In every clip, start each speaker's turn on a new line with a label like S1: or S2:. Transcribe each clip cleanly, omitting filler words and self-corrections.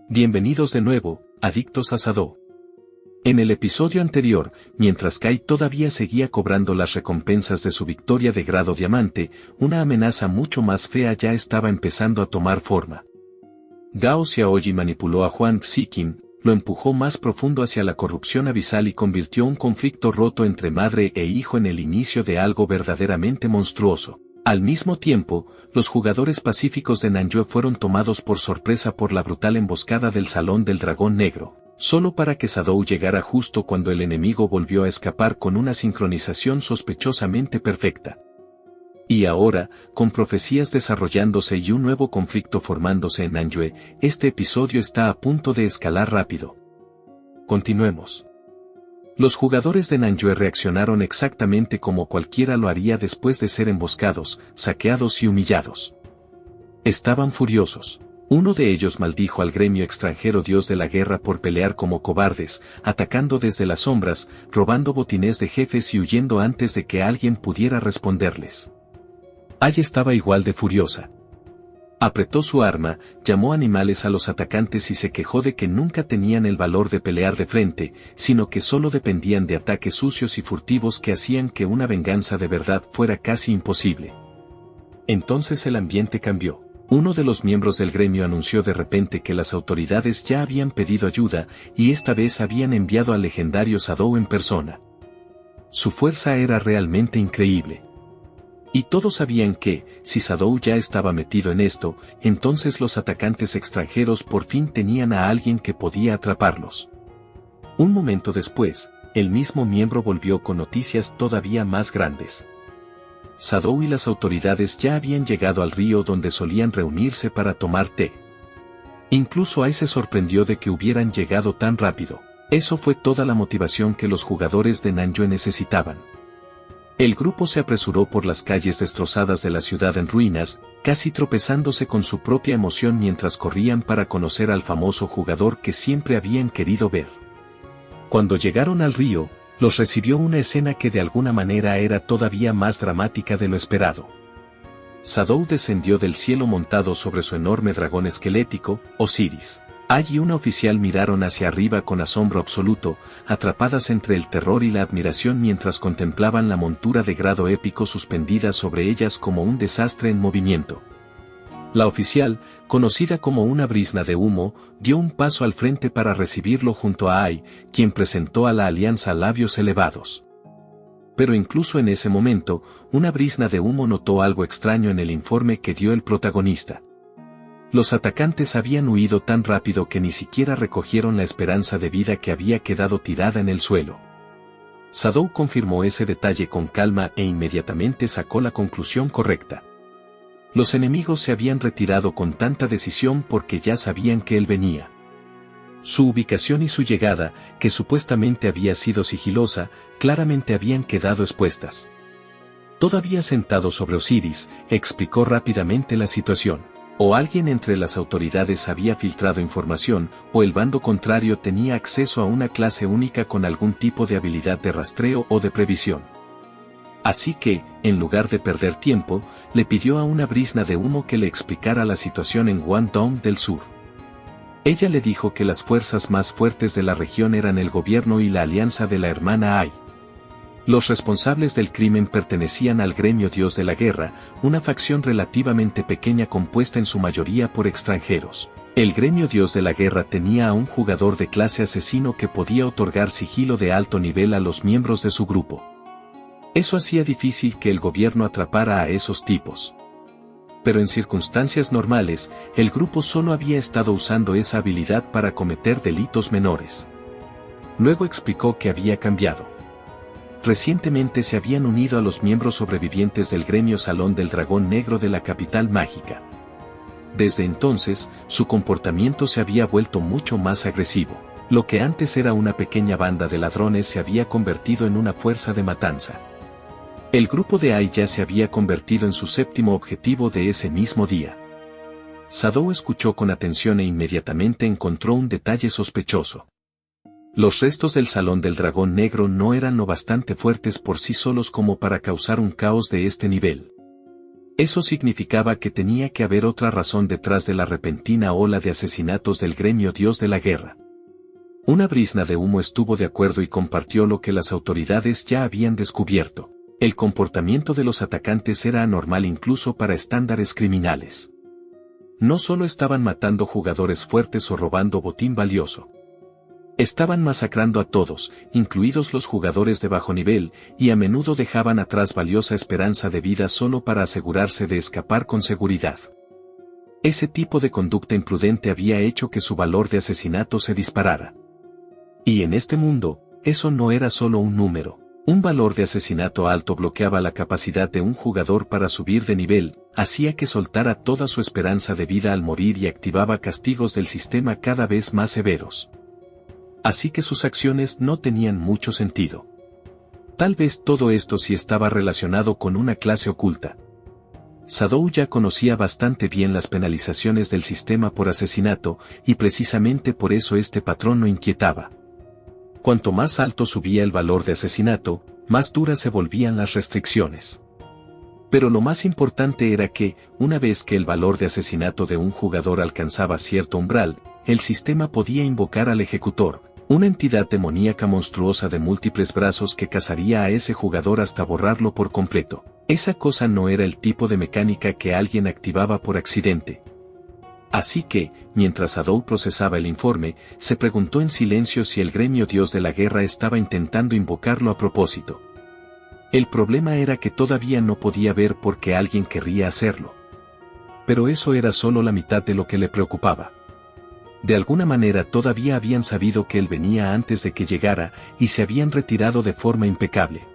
S1: Bienvenidos de nuevo, adictos a Shadow. En el episodio anterior, mientras Kai todavía seguía cobrando las recompensas de su victoria de grado diamante, una amenaza mucho más fea ya estaba empezando a tomar forma. Gao Xiaoyi manipuló a Huang Ziqin, lo empujó más profundo hacia la corrupción abisal y convirtió un conflicto roto entre madre e hijo en el inicio de algo verdaderamente monstruoso. Al mismo tiempo, los jugadores pacíficos de Nanyue fueron tomados por sorpresa por la brutal emboscada del Salón del Dragón Negro, solo para que Shadow llegara justo cuando el enemigo volvió a escapar con una sincronización sospechosamente perfecta. Y ahora, con profecías desarrollándose y un nuevo conflicto formándose en Nanyue, este episodio está a punto de escalar rápido. Continuemos. Los jugadores de Nanyue reaccionaron exactamente como cualquiera lo haría después de ser emboscados, saqueados y humillados. Estaban furiosos. Uno de ellos maldijo al gremio extranjero dios de la guerra por pelear como cobardes, atacando desde las sombras, robando botines de jefes y huyendo antes de que alguien pudiera responderles. Ai estaba igual de furiosa. Apretó su arma, llamó animales a los atacantes y se quejó de que nunca tenían el valor de pelear de frente, sino que solo dependían de ataques sucios y furtivos que hacían que una venganza de verdad fuera casi imposible. Entonces el ambiente cambió. Uno de los miembros del gremio anunció de repente que las autoridades ya habían pedido ayuda, y esta vez habían enviado al legendario Shadow en persona. Su fuerza era realmente increíble. Y todos sabían que, si Shadow ya estaba metido en esto, entonces los atacantes extranjeros por fin tenían a alguien que podía atraparlos. Un momento después, el mismo miembro volvió con noticias todavía más grandes. Shadow y las autoridades ya habían llegado al río donde solían reunirse para tomar té. Incluso Ai se sorprendió de que hubieran llegado tan rápido. Eso fue toda la motivación que los jugadores de Nanyue necesitaban. El grupo se apresuró por las calles destrozadas de la ciudad en ruinas, casi tropezándose con su propia emoción mientras corrían para conocer al famoso jugador que siempre habían querido ver. Cuando llegaron al río, los recibió una escena que de alguna manera era todavía más dramática de lo esperado. Shadow descendió del cielo montado sobre su enorme dragón esquelético, Osiris. Ai y una oficial miraron hacia arriba con asombro absoluto, atrapadas entre el terror y la admiración mientras contemplaban la montura de grado épico suspendida sobre ellas como un desastre en movimiento. La oficial, conocida como una brizna de humo, dio un paso al frente para recibirlo junto a Ai, quien presentó a la alianza labios elevados. Pero incluso en ese momento, una brizna de humo notó algo extraño en el informe que dio el protagonista. Los atacantes habían huido tan rápido que ni siquiera recogieron la esperanza de vida que había quedado tirada en el suelo. Shadow confirmó ese detalle con calma e inmediatamente sacó la conclusión correcta. Los enemigos se habían retirado con tanta decisión porque ya sabían que él venía. Su ubicación y su llegada, que supuestamente había sido sigilosa, claramente habían quedado expuestas. Todavía sentado sobre Osiris, explicó rápidamente la situación. O alguien entre las autoridades había filtrado información, o el bando contrario tenía acceso a una clase única con algún tipo de habilidad de rastreo o de previsión. Así que, en lugar de perder tiempo, le pidió a una brizna de humo que le explicara la situación en Guangdong del Sur. Ella le dijo que las fuerzas más fuertes de la región eran el gobierno y la alianza de la hermana Ai. Los responsables del crimen pertenecían al gremio dios de la guerra, una facción relativamente pequeña compuesta en su mayoría por extranjeros. El gremio dios de la guerra tenía a un jugador de clase asesino que podía otorgar sigilo de alto nivel a los miembros de su grupo. Eso hacía difícil que el gobierno atrapara a esos tipos. Pero en circunstancias normales, el grupo solo había estado usando esa habilidad para cometer delitos menores. Luego explicó que había cambiado. Recientemente se habían unido a los miembros sobrevivientes del gremio Salón del Dragón Negro de la capital mágica. Desde entonces, su comportamiento se había vuelto mucho más agresivo. Lo que antes era una pequeña banda de ladrones se había convertido en una fuerza de matanza. El grupo de Ai ya se había convertido en su séptimo objetivo de ese mismo día. Shadow escuchó con atención e inmediatamente encontró un detalle sospechoso. Los restos del Salón del Dragón Negro no eran lo bastante fuertes por sí solos como para causar un caos de este nivel. Eso significaba que tenía que haber otra razón detrás de la repentina ola de asesinatos del gremio Dios de la Guerra. Una brizna de humo estuvo de acuerdo y compartió lo que las autoridades ya habían descubierto. El comportamiento de los atacantes era anormal incluso para estándares criminales. No solo estaban matando jugadores fuertes o robando botín valioso. Estaban masacrando a todos, incluidos los jugadores de bajo nivel, y a menudo dejaban atrás valiosa esperanza de vida solo para asegurarse de escapar con seguridad. Ese tipo de conducta imprudente había hecho que su valor de asesinato se disparara. Y en este mundo, eso no era solo un número. Un valor de asesinato alto bloqueaba la capacidad de un jugador para subir de nivel, hacía que soltara toda su esperanza de vida al morir y activaba castigos del sistema cada vez más severos. Así que sus acciones no tenían mucho sentido. Tal vez todo esto sí estaba relacionado con una clase oculta. Sadou ya conocía bastante bien las penalizaciones del sistema por asesinato, y precisamente por eso este patrón lo inquietaba. Cuanto más alto subía el valor de asesinato, más duras se volvían las restricciones. Pero lo más importante era que, una vez que el valor de asesinato de un jugador alcanzaba cierto umbral, el sistema podía invocar al ejecutor, una entidad demoníaca monstruosa de múltiples brazos que cazaría a ese jugador hasta borrarlo por completo. Esa cosa no era el tipo de mecánica que alguien activaba por accidente. Así que, mientras Sadou procesaba el informe, se preguntó en silencio si el gremio Dios de la Guerra estaba intentando invocarlo a propósito. El problema era que todavía no podía ver por qué alguien querría hacerlo. Pero eso era solo la mitad de lo que le preocupaba. De alguna manera todavía habían sabido que él venía antes de que llegara, y se habían retirado de forma impecable.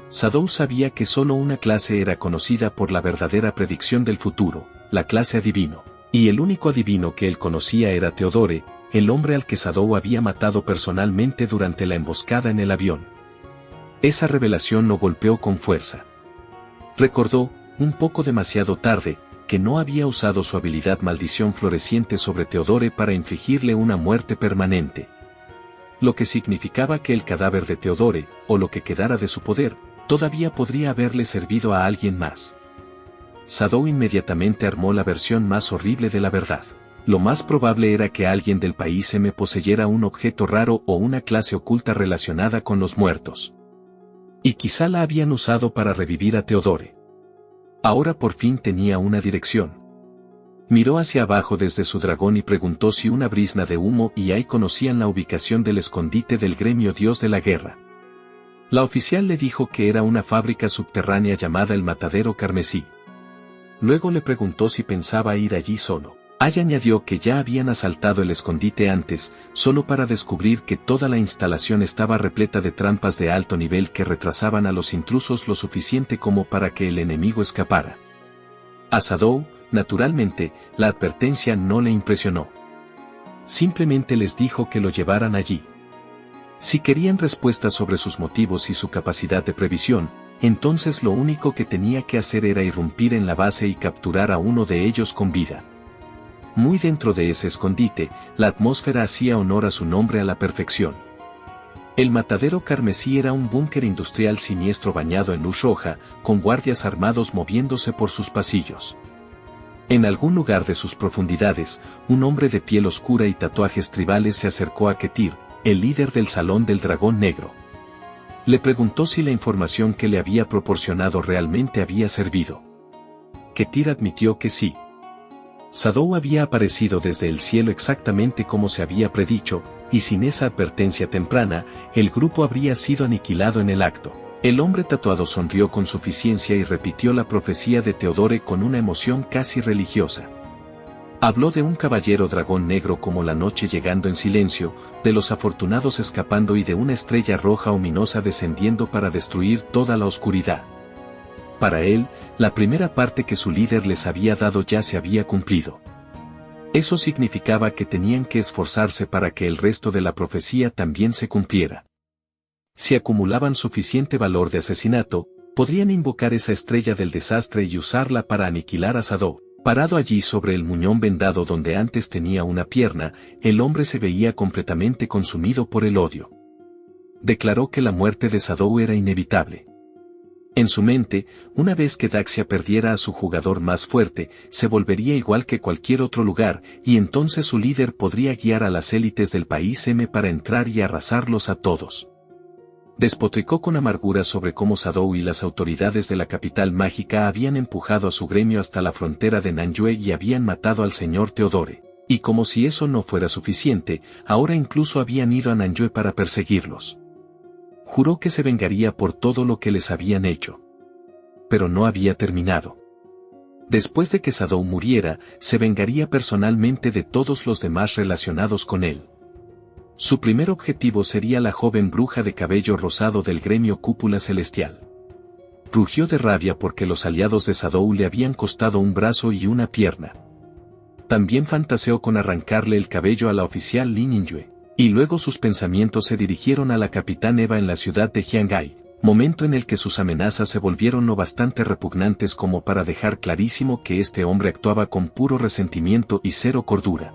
S1: Sadou sabía que solo una clase era conocida por la verdadera predicción del futuro, la clase adivino. Y el único adivino que él conocía era Theodore, el hombre al que Sadou había matado personalmente durante la emboscada en el avión. Esa revelación lo golpeó con fuerza. Recordó, un poco demasiado tarde, que no había usado su habilidad maldición floreciente sobre Theodore para infligirle una muerte permanente. Lo que significaba que el cadáver de Theodore, o lo que quedara de su poder, todavía podría haberle servido a alguien más. Sadou inmediatamente armó la versión más horrible de la verdad. Lo más probable era que alguien del país M poseyera un objeto raro o una clase oculta relacionada con los muertos. Y quizá la habían usado para revivir a Theodore. Ahora por fin tenía una dirección. Miró hacia abajo desde su dragón y preguntó si una brizna de humo y Ai conocían la ubicación del escondite del gremio Dios de la Guerra. La oficial le dijo que era una fábrica subterránea llamada el Matadero Carmesí. Luego le preguntó si pensaba ir allí solo. Ai añadió que ya habían asaltado el escondite antes, solo para descubrir que toda la instalación estaba repleta de trampas de alto nivel que retrasaban a los intrusos lo suficiente como para que el enemigo escapara. A Sadou, naturalmente, la advertencia no le impresionó. Simplemente les dijo que lo llevaran allí. Si querían respuestas sobre sus motivos y su capacidad de previsión, entonces lo único que tenía que hacer era irrumpir en la base y capturar a uno de ellos con vida. Muy dentro de ese escondite, la atmósfera hacía honor a su nombre a la perfección. El Matadero Carmesí era un búnker industrial siniestro bañado en luz roja, con guardias armados moviéndose por sus pasillos. En algún lugar de sus profundidades, un hombre de piel oscura y tatuajes tribales se acercó a Ketir, el líder del Salón del Dragón Negro. Le preguntó si la información que le había proporcionado realmente había servido. Ketir admitió que sí. Sadou había aparecido desde el cielo exactamente como se había predicho, y sin esa advertencia temprana, el grupo habría sido aniquilado en el acto. El hombre tatuado sonrió con suficiencia y repitió la profecía de Theodore con una emoción casi religiosa. Habló de un caballero dragón negro como la noche llegando en silencio, de los afortunados escapando y de una estrella roja ominosa descendiendo para destruir toda la oscuridad. Para él, la primera parte que su líder les había dado ya se había cumplido. Eso significaba que tenían que esforzarse para que el resto de la profecía también se cumpliera. Si acumulaban suficiente valor de asesinato, podrían invocar esa estrella del desastre y usarla para aniquilar a Sadou. Parado allí sobre el muñón vendado donde antes tenía una pierna, el hombre se veía completamente consumido por el odio. Declaró que la muerte de Sadou era inevitable. En su mente, una vez que Daxia perdiera a su jugador más fuerte, se volvería igual que cualquier otro lugar, y entonces su líder podría guiar a las élites del país M para entrar y arrasarlos a todos. Despotricó con amargura sobre cómo Sadou y las autoridades de la capital mágica habían empujado a su gremio hasta la frontera de Nanyue y habían matado al señor Teodore. Y como si eso no fuera suficiente, ahora incluso habían ido a Nanyue para perseguirlos. Juró que se vengaría por todo lo que les habían hecho. Pero no había terminado. Después de que Sadou muriera, se vengaría personalmente de todos los demás relacionados con él. Su primer objetivo sería la joven bruja de cabello rosado del gremio Cúpula Celestial. Rugió de rabia porque los aliados de Sadou le habían costado un brazo y una pierna. También fantaseó con arrancarle el cabello a la oficial Lin Yingyue, y luego sus pensamientos se dirigieron a la capitán Eva en la ciudad de Jiangai, momento en el que sus amenazas se volvieron lo bastante repugnantes como para dejar clarísimo que este hombre actuaba con puro resentimiento y cero cordura.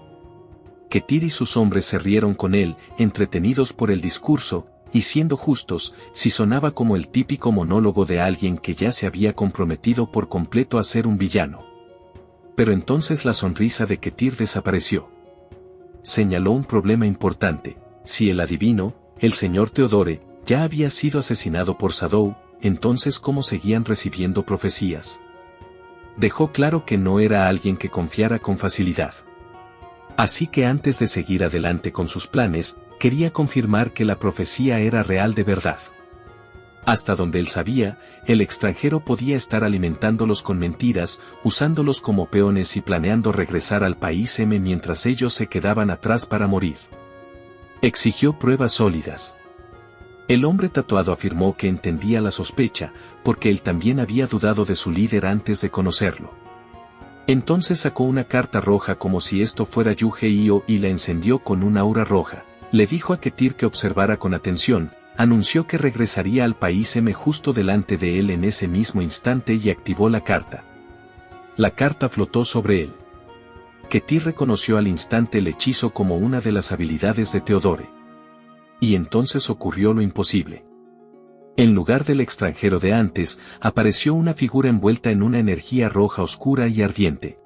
S1: Ketir y sus hombres se rieron con él, entretenidos por el discurso, y siendo justos, si sonaba como el típico monólogo de alguien que ya se había comprometido por completo a ser un villano. Pero entonces la sonrisa de Ketir desapareció. Señaló un problema importante: si el adivino, el señor Teodore, ya había sido asesinado por Sadou, entonces ¿cómo seguían recibiendo profecías? Dejó claro que no era alguien que confiara con facilidad. Así que antes de seguir adelante con sus planes, quería confirmar que la profecía era real de verdad. Hasta donde él sabía, el extranjero podía estar alimentándolos con mentiras, usándolos como peones y planeando regresar al país M mientras ellos se quedaban atrás para morir. Exigió pruebas sólidas. El hombre tatuado afirmó que entendía la sospecha, porque él también había dudado de su líder antes de conocerlo. Entonces sacó una carta roja como si esto fuera Yu-Gi-Oh y la encendió con una aura roja. Le dijo a Ketir que observara con atención, anunció que regresaría al país M justo delante de él en ese mismo instante y activó la carta. La carta flotó sobre él. Ketir reconoció al instante el hechizo como una de las habilidades de Teodore. Y entonces ocurrió lo imposible. En lugar del extranjero de antes, apareció una figura envuelta en una energía roja oscura y ardiente.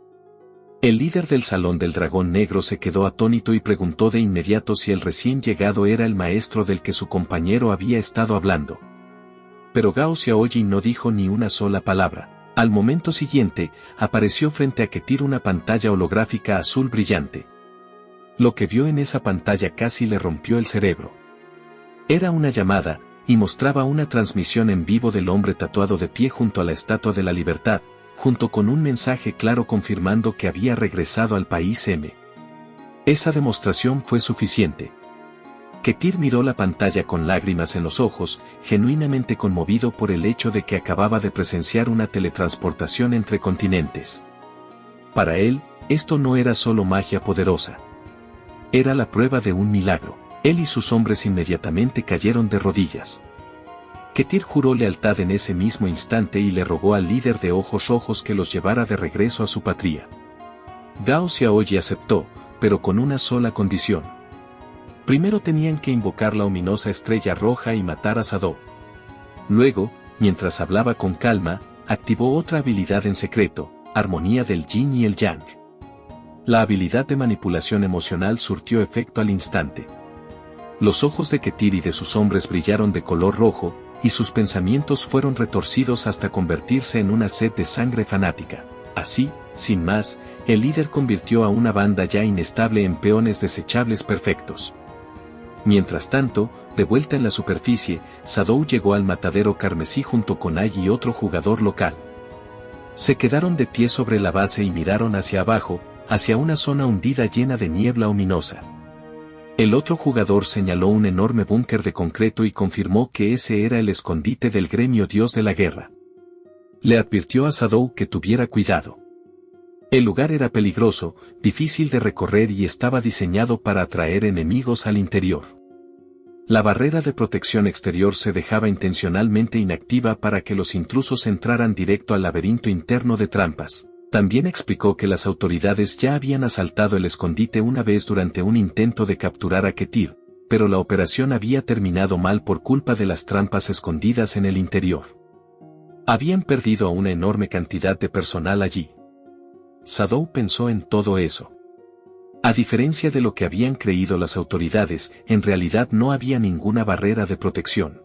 S1: El líder del Salón del Dragón Negro se quedó atónito y preguntó de inmediato si el recién llegado era el maestro del que su compañero había estado hablando. Pero Gao Xiaoyi no dijo ni una sola palabra. Al momento siguiente, apareció frente a Ketir una pantalla holográfica azul brillante. Lo que vio en esa pantalla casi le rompió el cerebro. Era una llamada, y mostraba una transmisión en vivo del hombre tatuado de pie junto a la Estatua de la Libertad, junto con un mensaje claro confirmando que había regresado al país M. Esa demostración fue suficiente. Ketir miró la pantalla con lágrimas en los ojos, genuinamente conmovido por el hecho de que acababa de presenciar una teletransportación entre continentes. Para él, esto no era solo magia poderosa. Era la prueba de un milagro. Él y sus hombres inmediatamente cayeron de rodillas. Ketir juró lealtad en ese mismo instante y le rogó al líder de ojos rojos que los llevara de regreso a su patria. Gao Xiaoyi aceptó, pero con una sola condición. Primero tenían que invocar la ominosa estrella roja y matar a Sadou. Luego, mientras hablaba con calma, activó otra habilidad en secreto, armonía del yin y el yang. La habilidad de manipulación emocional surtió efecto al instante. Los ojos de Ketir y de sus hombres brillaron de color rojo, y sus pensamientos fueron retorcidos hasta convertirse en una sed de sangre fanática. Así, sin más, el líder convirtió a una banda ya inestable en peones desechables perfectos. Mientras tanto, de vuelta en la superficie, Sadou llegó al matadero carmesí junto con Ai y otro jugador local. Se quedaron de pie sobre la base y miraron hacia abajo, hacia una zona hundida llena de niebla ominosa. El otro jugador señaló un enorme búnker de concreto y confirmó que ese era el escondite del gremio Dios de la Guerra. Le advirtió a Sadou que tuviera cuidado. El lugar era peligroso, difícil de recorrer y estaba diseñado para atraer enemigos al interior. La barrera de protección exterior se dejaba intencionalmente inactiva para que los intrusos entraran directo al laberinto interno de trampas. También explicó que las autoridades ya habían asaltado el escondite una vez durante un intento de capturar a Ketir, pero la operación había terminado mal por culpa de las trampas escondidas en el interior. Habían perdido a una enorme cantidad de personal allí. Sadou pensó en todo eso. A diferencia de lo que habían creído las autoridades, en realidad no había ninguna barrera de protección.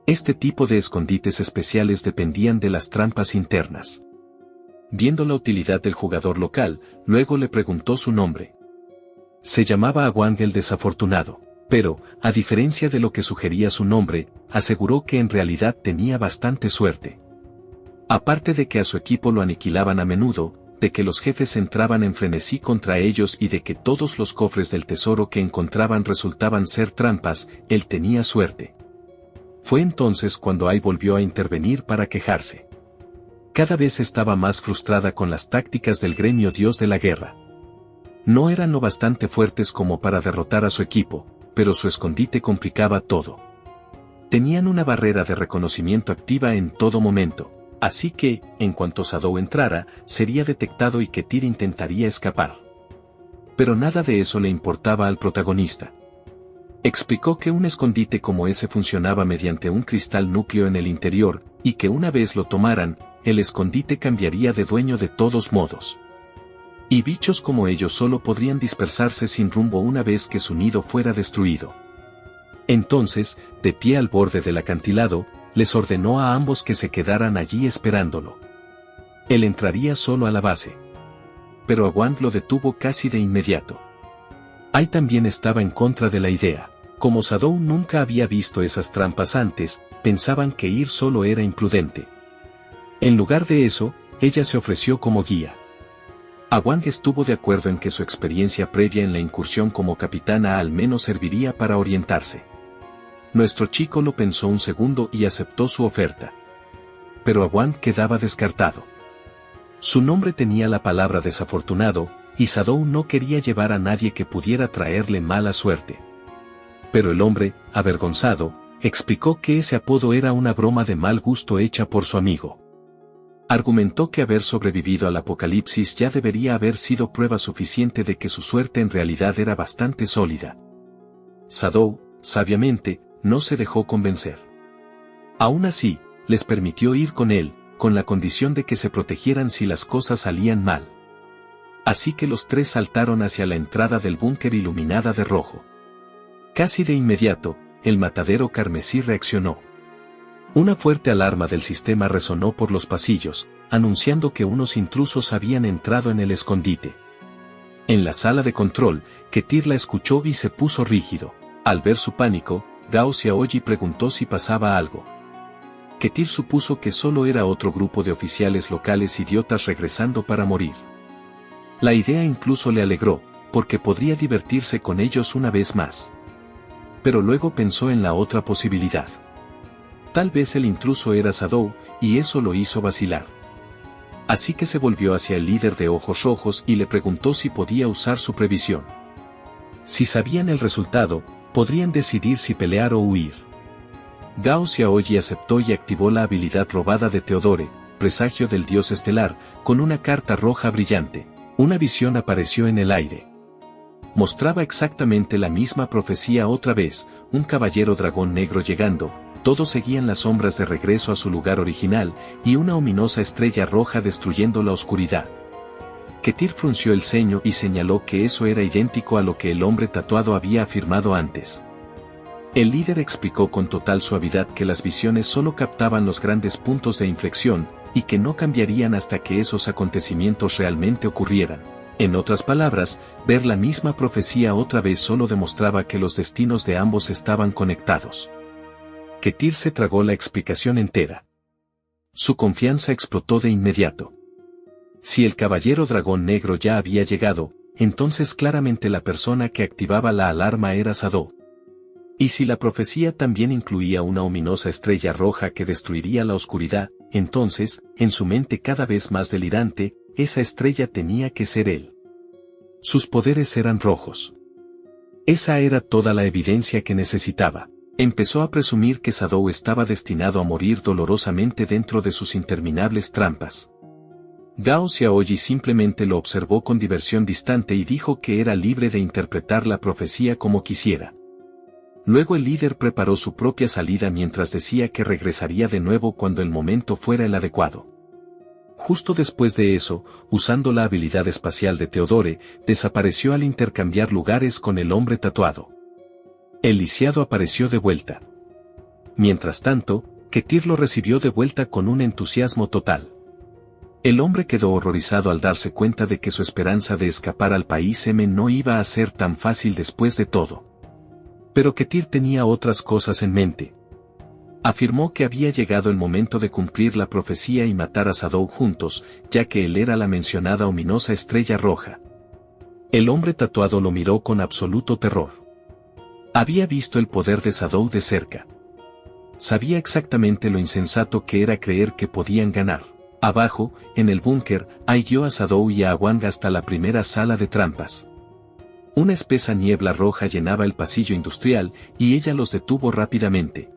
S1: Este tipo de escondites especiales dependían de las trampas internas. Viendo la utilidad del jugador local, luego le preguntó su nombre. Se llamaba Awang el Desafortunado, pero, a diferencia de lo que sugería su nombre, aseguró que en realidad tenía bastante suerte. Aparte de que a su equipo lo aniquilaban a menudo, de que los jefes entraban en frenesí contra ellos y de que todos los cofres del tesoro que encontraban resultaban ser trampas, él tenía suerte. Fue entonces cuando Ai volvió a intervenir para quejarse. Cada vez estaba más frustrada con las tácticas del gremio dios de la guerra. No eran lo bastante fuertes como para derrotar a su equipo, pero su escondite complicaba todo. Tenían una barrera de reconocimiento activa en todo momento. Así que, en cuanto Sadou entrara, sería detectado y Ketir intentaría escapar. Pero nada de eso le importaba al protagonista. Explicó que un escondite como ese funcionaba mediante un cristal núcleo en el interior, y que una vez lo tomaran, el escondite cambiaría de dueño de todos modos. Y bichos como ellos solo podrían dispersarse sin rumbo una vez que su nido fuera destruido. Entonces, de pie al borde del acantilado, les ordenó a ambos que se quedaran allí esperándolo. Él entraría solo a la base. Pero Awang lo detuvo casi de inmediato. Ai también estaba en contra de la idea. Como Sadou nunca había visto esas trampas antes, pensaban que ir solo era imprudente. En lugar de eso, ella se ofreció como guía. Awang estuvo de acuerdo en que su experiencia previa en la incursión como capitana al menos serviría para orientarse. Nuestro chico lo pensó un segundo y aceptó su oferta. Pero Awang quedaba descartado. Su nombre tenía la palabra desafortunado, y Sadou no quería llevar a nadie que pudiera traerle mala suerte. Pero el hombre, avergonzado, explicó que ese apodo era una broma de mal gusto hecha por su amigo. Argumentó que haber sobrevivido al apocalipsis ya debería haber sido prueba suficiente de que su suerte en realidad era bastante sólida. Sadou, sabiamente, no se dejó convencer. Aún así, les permitió ir con él, con la condición de que se protegieran si las cosas salían mal. Así que los tres saltaron hacia la entrada del búnker iluminada de rojo. Casi de inmediato, el matadero carmesí reaccionó. Una fuerte alarma del sistema resonó por los pasillos, anunciando que unos intrusos habían entrado en el escondite. En la sala de control, Ketir la escuchó y se puso rígido. Al ver su pánico, Gao Xiaoyi preguntó si pasaba algo. Ketir supuso que solo era otro grupo de oficiales locales idiotas regresando para morir. La idea incluso le alegró, porque podría divertirse con ellos una vez más. Pero luego pensó en la otra posibilidad. Tal vez el intruso era Sadou, y eso lo hizo vacilar. Así que se volvió hacia el líder de ojos rojos y le preguntó si podía usar su previsión. Si sabían el resultado, podrían decidir si pelear o huir. Gao Xiaoyi aceptó y activó la habilidad robada de Theodore, presagio del dios estelar, con una carta roja brillante. Una visión apareció en el aire. Mostraba exactamente la misma profecía otra vez, un caballero dragón negro llegando, todos seguían las sombras de regreso a su lugar original, y una ominosa estrella roja destruyendo la oscuridad. Ketir frunció el ceño y señaló que eso era idéntico a lo que el hombre tatuado había afirmado antes. El líder explicó con total suavidad que las visiones solo captaban los grandes puntos de inflexión, y que no cambiarían hasta que esos acontecimientos realmente ocurrieran. En otras palabras, ver la misma profecía otra vez solo demostraba que los destinos de ambos estaban conectados. Ketir se tragó la explicación entera. Su confianza explotó de inmediato. Si el caballero dragón negro ya había llegado, entonces claramente la persona que activaba la alarma era Sadou. Y si la profecía también incluía una ominosa estrella roja que destruiría la oscuridad, entonces, en su mente cada vez más delirante, esa estrella tenía que ser él. Sus poderes eran rojos. Esa era toda la evidencia que necesitaba. Empezó a presumir que Sadou estaba destinado a morir dolorosamente dentro de sus interminables trampas. Gao Xiaoyi simplemente lo observó con diversión distante y dijo que era libre de interpretar la profecía como quisiera. Luego el líder preparó su propia salida mientras decía que regresaría de nuevo cuando el momento fuera el adecuado. Justo después de eso, usando la habilidad espacial de Theodore, desapareció al intercambiar lugares con el hombre tatuado. El lisiado apareció de vuelta. Mientras tanto, Ketir lo recibió de vuelta con un entusiasmo total. El hombre quedó horrorizado al darse cuenta de que su esperanza de escapar al país M no iba a ser tan fácil después de todo. Pero Ketir tenía otras cosas en mente. Afirmó que había llegado el momento de cumplir la profecía y matar a Shadow juntos, ya que él era la mencionada ominosa estrella roja. El hombre tatuado lo miró con absoluto terror. Había visto el poder de Shadow de cerca. Sabía exactamente lo insensato que era creer que podían ganar. Abajo, en el búnker, guió a Shadow y a Awang hasta la primera sala de trampas. Una espesa niebla roja llenaba el pasillo industrial, y ella los detuvo rápidamente.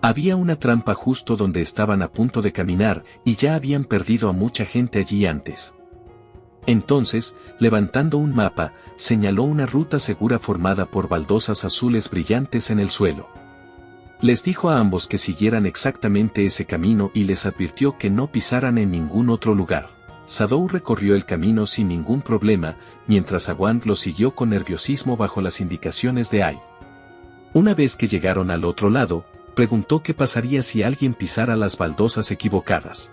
S1: Había una trampa justo donde estaban a punto de caminar, y ya habían perdido a mucha gente allí antes. Entonces, levantando un mapa, señaló una ruta segura formada por baldosas azules brillantes en el suelo. Les dijo a ambos que siguieran exactamente ese camino y les advirtió que no pisaran en ningún otro lugar. Shadow recorrió el camino sin ningún problema, mientras Awang lo siguió con nerviosismo bajo las indicaciones de Ai. Una vez que llegaron al otro lado, preguntó qué pasaría si alguien pisara las baldosas equivocadas.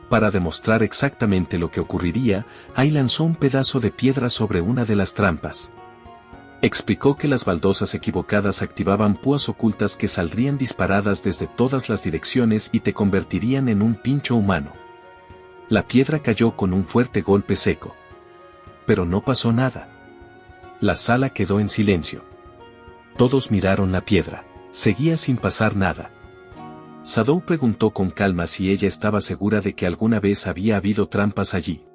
S1: Para demostrar exactamente lo que ocurriría, Ai lanzó un pedazo de piedra sobre una de las trampas. Explicó que las baldosas equivocadas activaban púas ocultas que saldrían disparadas desde todas las direcciones y te convertirían en un pincho humano. La piedra cayó con un fuerte golpe seco. Pero no pasó nada. La sala quedó en silencio. Todos miraron la piedra. Seguía sin pasar nada. Shadow preguntó con calma si ella estaba segura de que alguna vez había habido trampas allí.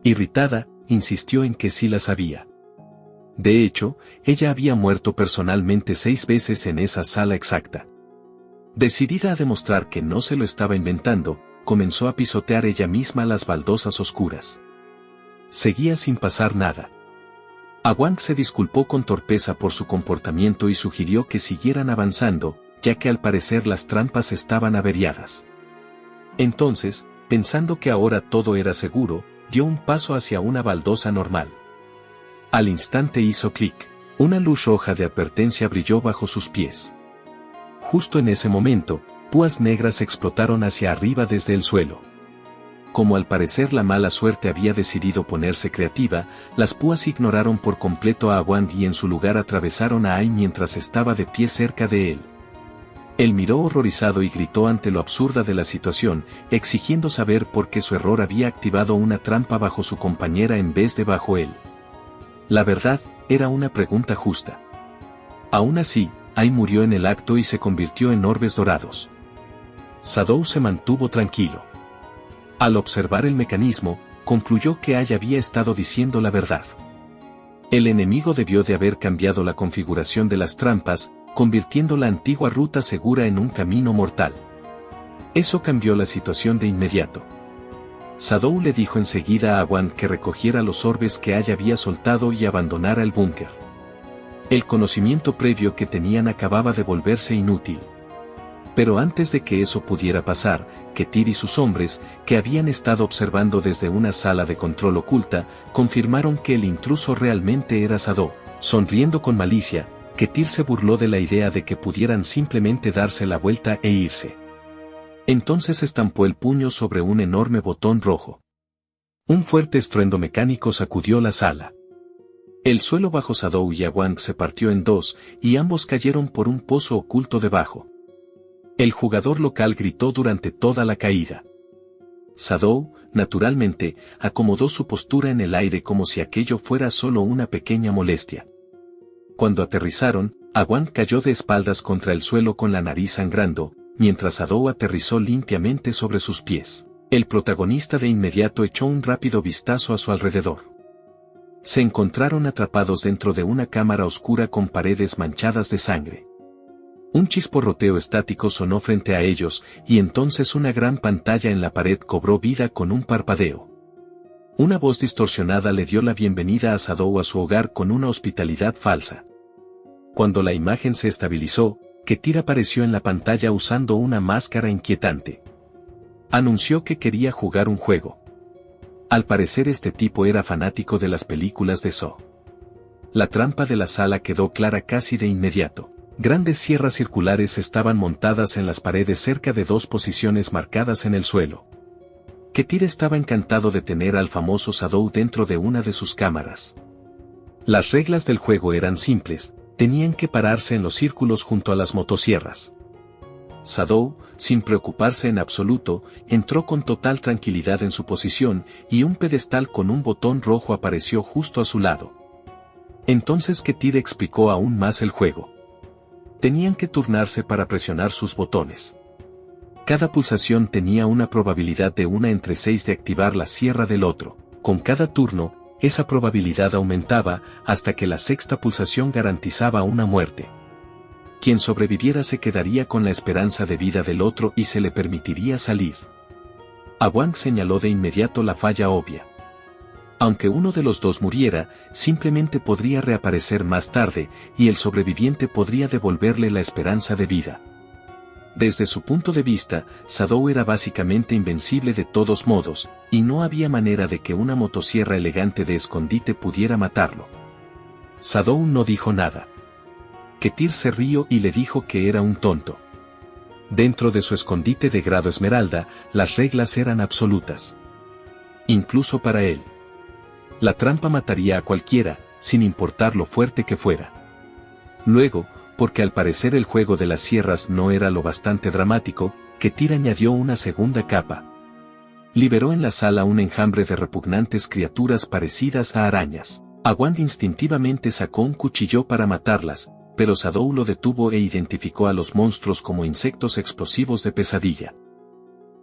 S1: Irritada, insistió en que sí las había. De hecho, ella había muerto personalmente 6 veces en esa sala exacta. Decidida a demostrar que no se lo estaba inventando, comenzó a pisotear ella misma las baldosas oscuras. Seguía sin pasar nada. Awang se disculpó con torpeza por su comportamiento y sugirió que siguieran avanzando, ya que al parecer las trampas estaban averiadas. Entonces, pensando que ahora todo era seguro, dio un paso hacia una baldosa normal. Al instante hizo clic. Una luz roja de advertencia brilló bajo sus pies. Justo en ese momento, púas negras explotaron hacia arriba desde el suelo. Como al parecer la mala suerte había decidido ponerse creativa, las púas ignoraron por completo a Awang y en su lugar atravesaron a Ai mientras estaba de pie cerca de él. Él miró horrorizado y gritó ante lo absurda de la situación, exigiendo saber por qué su error había activado una trampa bajo su compañera en vez de bajo él. La verdad, era una pregunta justa. Aún así, Ai murió en el acto y se convirtió en orbes dorados. Shadow se mantuvo tranquilo. Al observar el mecanismo, concluyó que Ai había estado diciendo la verdad. El enemigo debió de haber cambiado la configuración de las trampas, convirtiendo la antigua ruta segura en un camino mortal. Eso cambió la situación de inmediato. Shadow le dijo enseguida a Awang que recogiera los orbes que Ai había soltado y abandonara el búnker. El conocimiento previo que tenían acababa de volverse inútil. Pero antes de que eso pudiera pasar, Ketir y sus hombres, que habían estado observando desde una sala de control oculta, confirmaron que el intruso realmente era Shadow. Sonriendo con malicia, Ketir se burló de la idea de que pudieran simplemente darse la vuelta e irse. Entonces estampó el puño sobre un enorme botón rojo. Un fuerte estruendo mecánico sacudió la sala. El suelo bajo Shadow y Awang se partió en dos, y ambos cayeron por un pozo oculto debajo. El jugador local gritó durante toda la caída. Shadow, naturalmente, acomodó su postura en el aire como si aquello fuera solo una pequeña molestia. Cuando aterrizaron, Awang cayó de espaldas contra el suelo con la nariz sangrando, mientras Shadow aterrizó limpiamente sobre sus pies. El protagonista de inmediato echó un rápido vistazo a su alrededor. Se encontraron atrapados dentro de una cámara oscura con paredes manchadas de sangre. Un chisporroteo estático sonó frente a ellos, y entonces una gran pantalla en la pared cobró vida con un parpadeo. Una voz distorsionada le dio la bienvenida a Shadow a su hogar con una hospitalidad falsa. Cuando la imagen se estabilizó, Ketir apareció en la pantalla usando una máscara inquietante. Anunció que quería jugar un juego. Al parecer este tipo era fanático de las películas de Saw. La trampa de la sala quedó clara casi de inmediato. Grandes sierras circulares estaban montadas en las paredes cerca de dos posiciones marcadas en el suelo. Ketir estaba encantado de tener al famoso Shadow dentro de una de sus cámaras. Las reglas del juego eran simples, tenían que pararse en los círculos junto a las motosierras. Shadow, sin preocuparse en absoluto, entró con total tranquilidad en su posición y un pedestal con un botón rojo apareció justo a su lado. Entonces Ketir explicó aún más el juego. Tenían que turnarse para presionar sus botones. Cada pulsación tenía una probabilidad de 1 entre 6 de activar la sierra del otro. Con cada turno, esa probabilidad aumentaba hasta que la sexta pulsación garantizaba una muerte. Quien sobreviviera se quedaría con la esperanza de vida del otro y se le permitiría salir. A Wang señaló de inmediato la falla obvia. Aunque uno de los dos muriera, simplemente podría reaparecer más tarde, y el sobreviviente podría devolverle la esperanza de vida. Desde su punto de vista, Shadow era básicamente invencible de todos modos, y no había manera de que una motosierra elegante de escondite pudiera matarlo. Shadow no dijo nada. Ketir se rió y le dijo que era un tonto. Dentro de su escondite de grado esmeralda, las reglas eran absolutas. Incluso para él. La trampa mataría a cualquiera, sin importar lo fuerte que fuera. Luego, porque al parecer el juego de las sierras no era lo bastante dramático, Ketir añadió una segunda capa. Liberó en la sala un enjambre de repugnantes criaturas parecidas a arañas. Wang instintivamente sacó un cuchillo para matarlas, pero Shadow lo detuvo e identificó a los monstruos como insectos explosivos de pesadilla.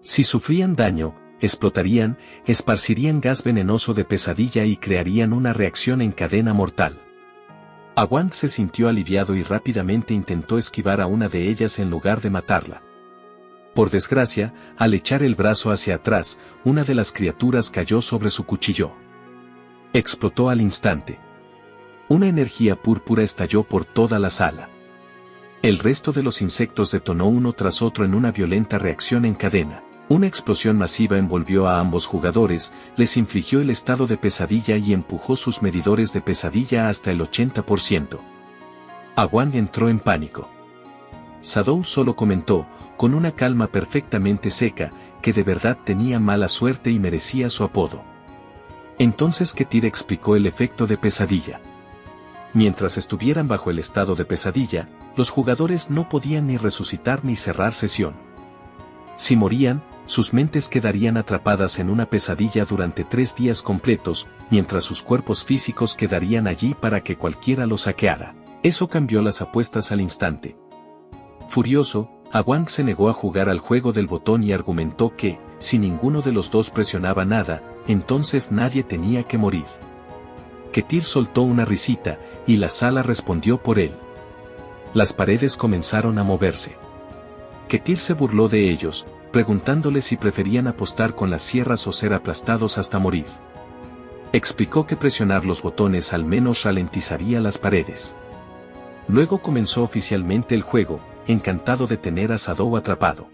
S1: Si sufrían daño, explotarían, esparcirían gas venenoso de pesadilla y crearían una reacción en cadena mortal. Wang se sintió aliviado y rápidamente intentó esquivar a una de ellas en lugar de matarla. Por desgracia, al echar el brazo hacia atrás, una de las criaturas cayó sobre su cuchillo. Explotó al instante. Una energía púrpura estalló por toda la sala. El resto de los insectos detonó uno tras otro en una violenta reacción en cadena. Una explosión masiva envolvió a ambos jugadores, les infligió el estado de pesadilla y empujó sus medidores de pesadilla hasta el 80%. Wang entró en pánico. Shadow solo comentó, con una calma perfectamente seca, que de verdad tenía mala suerte y merecía su apodo. Entonces Ketir explicó el efecto de pesadilla. Mientras estuvieran bajo el estado de pesadilla, los jugadores no podían ni resucitar ni cerrar sesión. Si morían, sus mentes quedarían atrapadas en una pesadilla durante 3 días completos, mientras sus cuerpos físicos quedarían allí para que cualquiera los saqueara. Eso cambió las apuestas al instante. Furioso, Wang se negó a jugar al juego del botón y argumentó que, si ninguno de los dos presionaba nada, entonces nadie tenía que morir. Ketir soltó una risita, y la sala respondió por él. Las paredes comenzaron a moverse. Ketir se burló de ellos, preguntándoles si preferían apostar con las sierras o ser aplastados hasta morir. Explicó que presionar los botones al menos ralentizaría las paredes. Luego comenzó oficialmente el juego, encantado de tener a Shadow atrapado.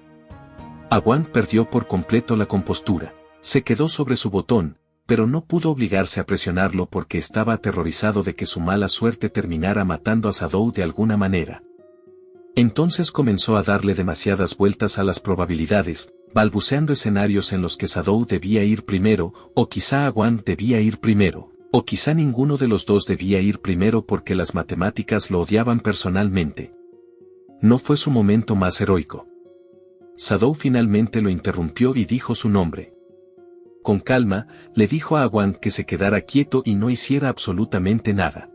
S1: Wang perdió por completo la compostura. Se quedó sobre su botón, pero no pudo obligarse a presionarlo porque estaba aterrorizado de que su mala suerte terminara matando a Shadow de alguna manera. Entonces comenzó a darle demasiadas vueltas a las probabilidades, balbuceando escenarios en los que Shadow debía ir primero, o quizá Wang debía ir primero, o quizá ninguno de los dos debía ir primero porque las matemáticas lo odiaban personalmente. No fue su momento más heroico. Shadow finalmente lo interrumpió y dijo su nombre. Con calma, le dijo a Wang que se quedara quieto y no hiciera absolutamente nada.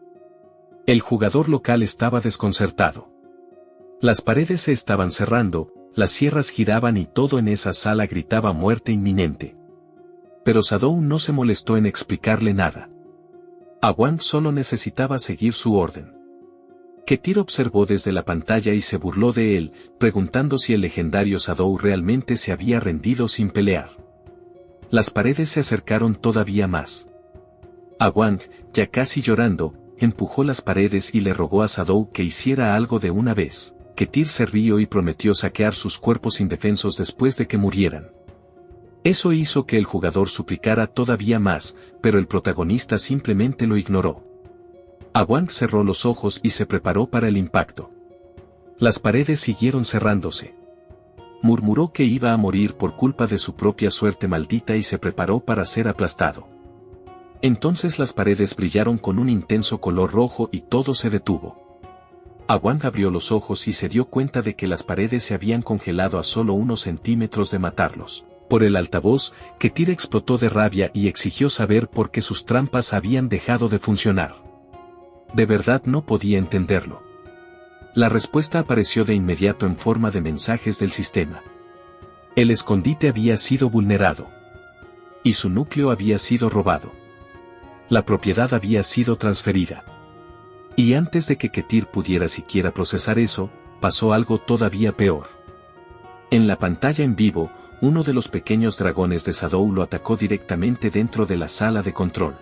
S1: El jugador local estaba desconcertado. Las paredes se estaban cerrando, las sierras giraban y todo en esa sala gritaba muerte inminente. Pero Shadow no se molestó en explicarle nada. Wang solo necesitaba seguir su orden. Ketir observó desde la pantalla y se burló de él, preguntando si el legendario Shadow realmente se había rendido sin pelear. Las paredes se acercaron todavía más. Wang, ya casi llorando, empujó las paredes y le rogó a Shadow que hiciera algo de una vez. Ketir se rió y prometió saquear sus cuerpos indefensos después de que murieran. Eso hizo que el jugador suplicara todavía más, pero el protagonista simplemente lo ignoró. Awang cerró los ojos y se preparó para el impacto. Las paredes siguieron cerrándose. Murmuró que iba a morir por culpa de su propia suerte maldita y se preparó para ser aplastado. Entonces las paredes brillaron con un intenso color rojo y todo se detuvo. Awang abrió los ojos y se dio cuenta de que las paredes se habían congelado a solo unos centímetros de matarlos. Por el altavoz, Ketir explotó de rabia y exigió saber por qué sus trampas habían dejado de funcionar. De verdad no podía entenderlo. La respuesta apareció de inmediato en forma de mensajes del sistema. El escondite había sido vulnerado. Y su núcleo había sido robado. La propiedad había sido transferida. Y antes de que Ketir pudiera siquiera procesar eso, pasó algo todavía peor. En la pantalla en vivo, uno de los pequeños dragones de Shadow lo atacó directamente dentro de la sala de control.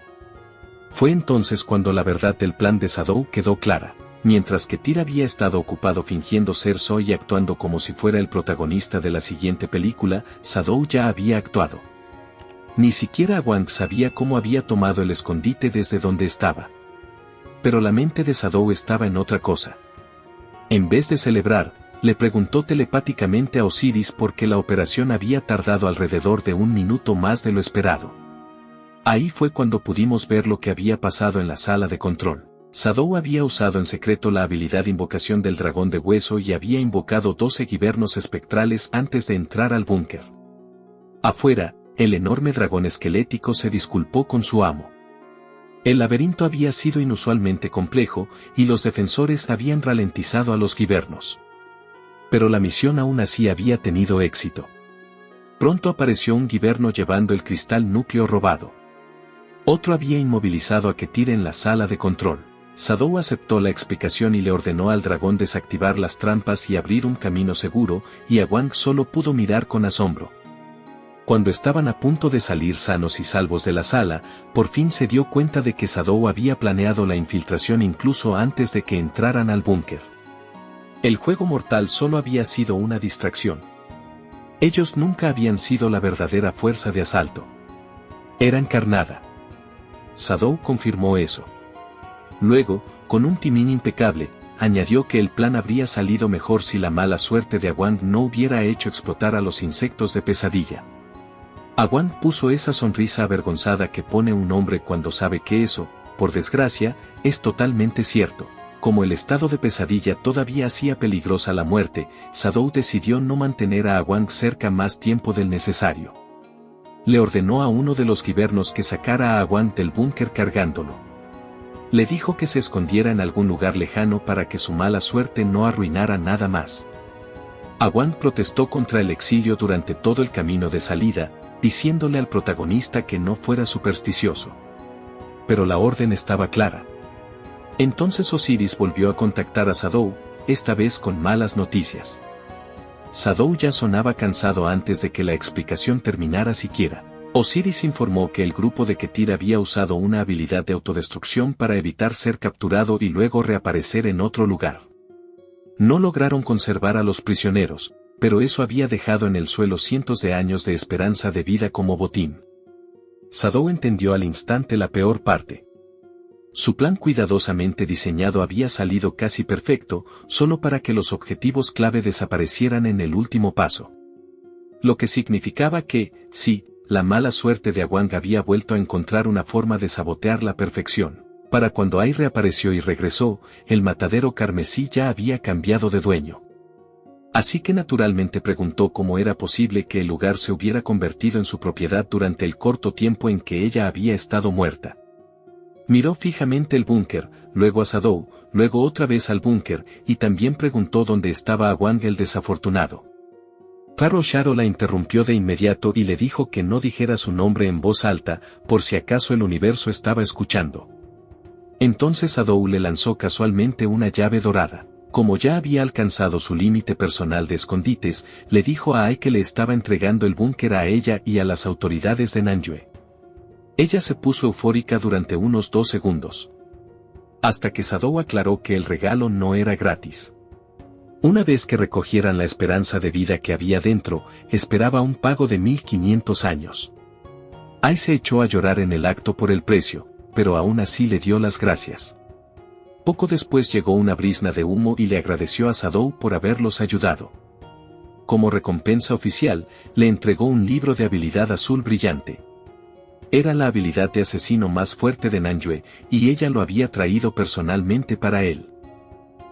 S1: Fue entonces cuando la verdad del plan de Shadow quedó clara. Mientras Ketir había estado ocupado fingiendo ser Zoe y actuando como si fuera el protagonista de la siguiente película, Shadow ya había actuado. Ni siquiera Awang sabía cómo había tomado el escondite desde donde estaba. Pero la mente de Shadow estaba en otra cosa. En vez de celebrar, le preguntó telepáticamente a Osiris por qué la operación había tardado alrededor de 1 minuto más de lo esperado. Ahí fue cuando pudimos ver lo que había pasado en la sala de control. Shadow había usado en secreto la habilidad invocación del dragón de hueso y había invocado 12 guibernos espectrales antes de entrar al búnker. Afuera, el enorme dragón esquelético se disculpó con su amo. El laberinto había sido inusualmente complejo, y los defensores habían ralentizado a los guibernos. Pero la misión aún así había tenido éxito. Pronto apareció un guiberno llevando el cristal núcleo robado. Otro había inmovilizado a Ketir en la sala de control. Shadow aceptó la explicación y le ordenó al dragón desactivar las trampas y abrir un camino seguro, y Awang solo pudo mirar con asombro. Cuando estaban a punto de salir sanos y salvos de la sala, por fin se dio cuenta de que Shadow había planeado la infiltración incluso antes de que entraran al búnker. El juego mortal solo había sido una distracción. Ellos nunca habían sido la verdadera fuerza de asalto. Eran carnada. Shadow confirmó eso. Luego, con un timín impecable, añadió que el plan habría salido mejor si la mala suerte de Awang no hubiera hecho explotar a los insectos de pesadilla. Awang puso esa sonrisa avergonzada que pone un hombre cuando sabe que eso, por desgracia, es totalmente cierto. Como el estado de pesadilla todavía hacía peligrosa la muerte, Shadow decidió no mantener a Awang cerca más tiempo del necesario. Le ordenó a uno de los guibernos que sacara a Awang del búnker cargándolo. Le dijo que se escondiera en algún lugar lejano para que su mala suerte no arruinara nada más. Awang protestó contra el exilio durante todo el camino de salida, diciéndole al protagonista que no fuera supersticioso. Pero la orden estaba clara. Entonces Osiris volvió a contactar a Shadow, esta vez con malas noticias. Shadow ya sonaba cansado antes de que la explicación terminara siquiera. Osiris informó que el grupo de Ketir había usado una habilidad de autodestrucción para evitar ser capturado y luego reaparecer en otro lugar. No lograron conservar a los prisioneros, pero eso había dejado en el suelo cientos de años de esperanza de vida como botín. Shadow entendió al instante la peor parte. Su plan cuidadosamente diseñado había salido casi perfecto, solo para que los objetivos clave desaparecieran en el último paso. Lo que significaba que, sí, la mala suerte de Awang había vuelto a encontrar una forma de sabotear la perfección. Para cuando Ai reapareció y regresó, el matadero carmesí ya había cambiado de dueño. Así que naturalmente preguntó cómo era posible que el lugar se hubiera convertido en su propiedad durante el corto tiempo en que ella había estado muerta. Miró fijamente el búnker, luego a Shadow, luego otra vez al búnker, y también preguntó dónde estaba Awang el desafortunado. Claro, Sharo la interrumpió de inmediato y le dijo que no dijera su nombre en voz alta, por si acaso el universo estaba escuchando. Entonces Shadow le lanzó casualmente una llave dorada. Como ya había alcanzado su límite personal de escondites, le dijo a Ai que le estaba entregando el búnker a ella y a las autoridades de Nanyue. Ella se puso eufórica durante unos 2 segundos. Hasta que Sadou aclaró que el regalo no era gratis. Una vez que recogieran la esperanza de vida que había dentro, esperaba un pago de 1500 años. Ai se echó a llorar en el acto por el precio, pero aún así le dio las gracias. Poco después llegó una brizna de humo y le agradeció a Sadou por haberlos ayudado. Como recompensa oficial, le entregó un libro de habilidad azul brillante. Era la habilidad de asesino más fuerte de Nanjue, y ella lo había traído personalmente para él.